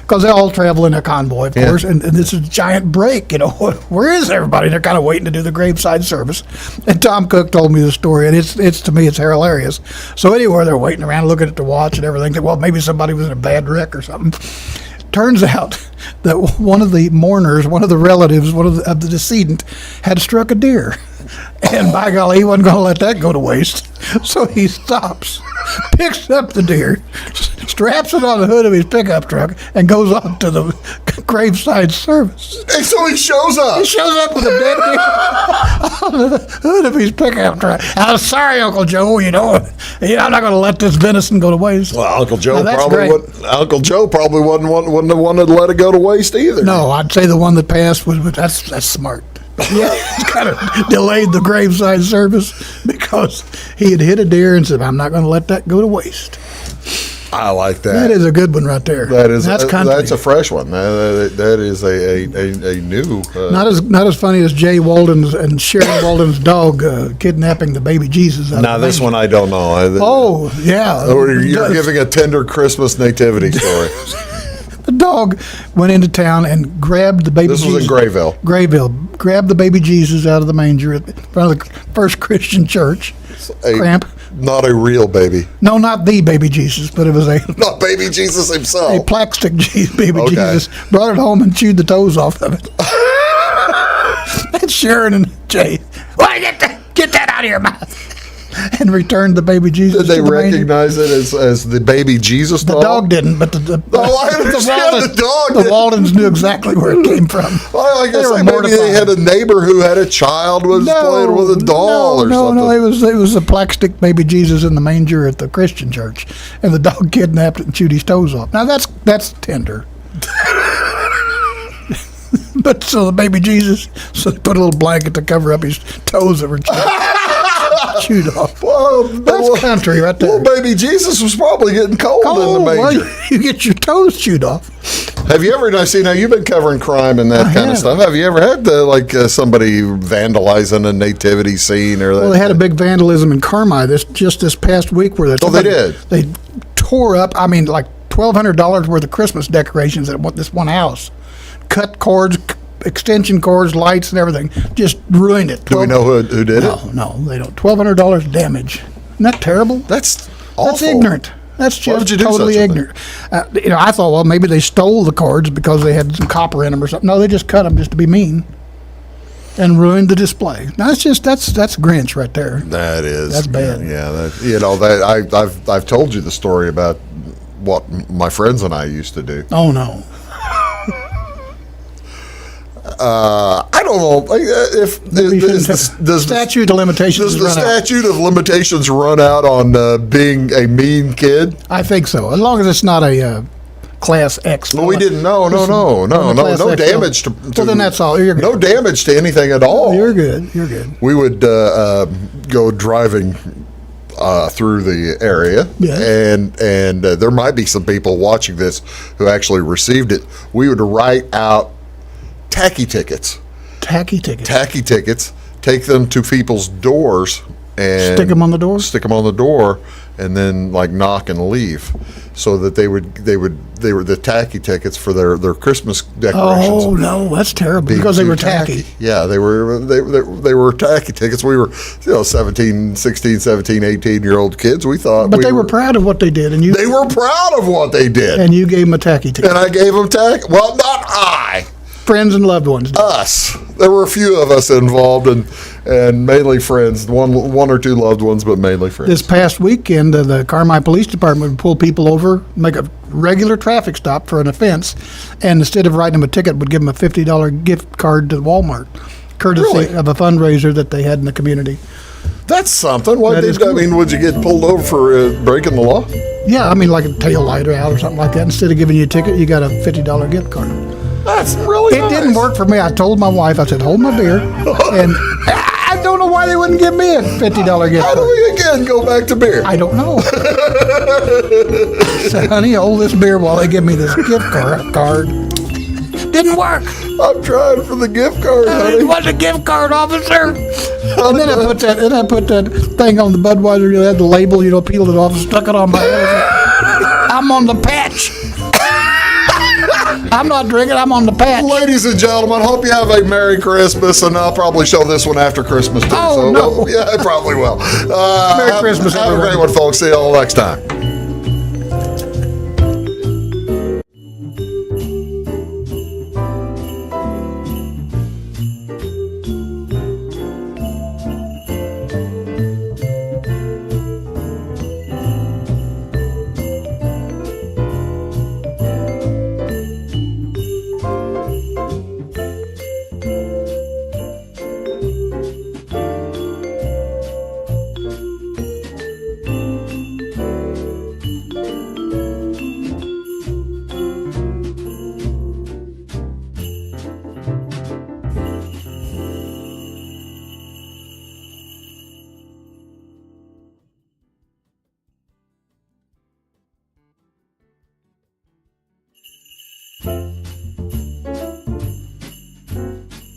because they all travel in a convoy, of course, and this is a giant break, where is everybody? They're kind of waiting to do the graveside service. And Tom Cook told me the story, and it's to me, it's hilarious. So anyway, they're waiting around looking at the watch and everything. Well, maybe somebody was in a bad wreck or something. Turns out that one of the mourners, one of the relatives, the decedent, had struck a deer. And by golly, he wasn't going to let that go to waste. So he stops, picks up the deer, straps it on the hood of his pickup truck, and goes on to the graveside service. And so he shows up. He shows up with a dead deer on the hood of his pickup truck. I'm sorry, Uncle Joe, I'm not going to let this venison go to waste. Well, Uncle Joe Now, probably wouldn't have wanted to let it go to waste either. No, I'd say the one that passed was, but that's smart. Yeah, he kind of delayed the graveside service because he had hit a deer and said, I'm not going to let that go to waste. I like that. That is a good one right there. That's country. That's a fresh one. That is a new. Not as funny as Jay Walden's and Sharon Walden's dog kidnapping the baby Jesus. Now this one I don't know. Oh yeah, you're giving a tender Christmas nativity story. The dog went into town and grabbed the baby Jesus. This was in Grayville. Grayville. Grabbed the baby Jesus out of the manger at front of the First Christian Church. Cramp. Not a real baby. No, not the baby Jesus, but it was not baby Jesus himself. A plastic baby Jesus. Brought it home and chewed the toes off of it. And Sharon and Jay, why get that out of your mouth? And returned the baby Jesus. Did they recognize it as the baby Jesus dog? The dog didn't, but the Waldens knew exactly where it came from. Well, I guess maybe they had a neighbor who had a child was playing with a doll or something. No, it was a plastic baby Jesus in the manger at the Christian church, and the dog kidnapped it and chewed his toes off. Now that's tender. But so the baby Jesus, so they put a little blanket to cover up his toes that were chewed off. Well, that's country right there. Well, baby Jesus was probably getting cold in the manger. Well, you get your toes chewed off. Have you ever? Now you've been covering crime and that kind of stuff. Have you ever had somebody vandalizing a nativity scene or that? Well, they had a big vandalism in Carmi this past week where they did. They tore up. I mean, like $1,200 worth of Christmas decorations at this one house. Cut cords, extension cords, lights, and everything. Just ruined it. Do we know who did it? No, they don't. $1,200 damage. Isn't that terrible? That's awful. That's ignorant. That's just totally totally ignorant. I thought, well, maybe they stole the cords because they had some copper in them or something. No, they just cut them just to be mean and ruined the display. Now that's Grinch right there. That is. That's bad. Yeah, I've told you the story about what my friends and I used to do. Oh no. I don't know if does statute of limitations. Does the statute of limitations run out on being a mean kid? I think so, as long as it's not a Class X. Well, we didn't. No damage to. Well, then that's all. You're good. No damage to anything at all. You're good. You're good. We would go driving through the area, and there might be some people watching this who actually received it. We would write out tacky tickets. Take them to people's doors and stick them on the door, and then knock and leave, so that they were the tacky tickets for their Christmas decorations. Oh no, that's terrible because they were tacky. Yeah, they were tacky tickets. We were 17, 16, 17, 18-year-old kids. We thought, but they were proud of what they did, and they were proud of what they did, and you gave them a tacky ticket. And I gave them tacky. Well, not I. Friends and loved ones. Us. There were a few of us involved, and mainly friends. One or two loved ones, but mainly friends. This past weekend, the Carmi Police Department would pull people over, make a regular traffic stop for an offense, and instead of writing them a ticket, would give them a $50 gift card to Walmart, courtesy of a fundraiser that they had in the community. That's something. Would you get pulled over for breaking the law? Yeah, I mean, like a tail light out or something like that. Instead of giving you a ticket, you got a $50 gift card. That's really nice. It didn't work for me. I told my wife, I said, hold my beer. And I don't know why they wouldn't give me a $50 gift card. How do we again go back to beer? I don't know. So, honey, hold this beer while they give me this gift card. Didn't work. I'm trying for the gift card, honey. What's a gift card, officer? And then I put that thing on the Budweiser. You had the label, peeled it off and stuck it on my head. I'm on the patch. I'm not drinking, I'm on the patch. Ladies and gentlemen, hope you have a Merry Christmas, and I'll probably show this one after Christmas, too. Oh, no. Yeah, I probably will. Merry Christmas, Have a great one, folks. See you all next time. you.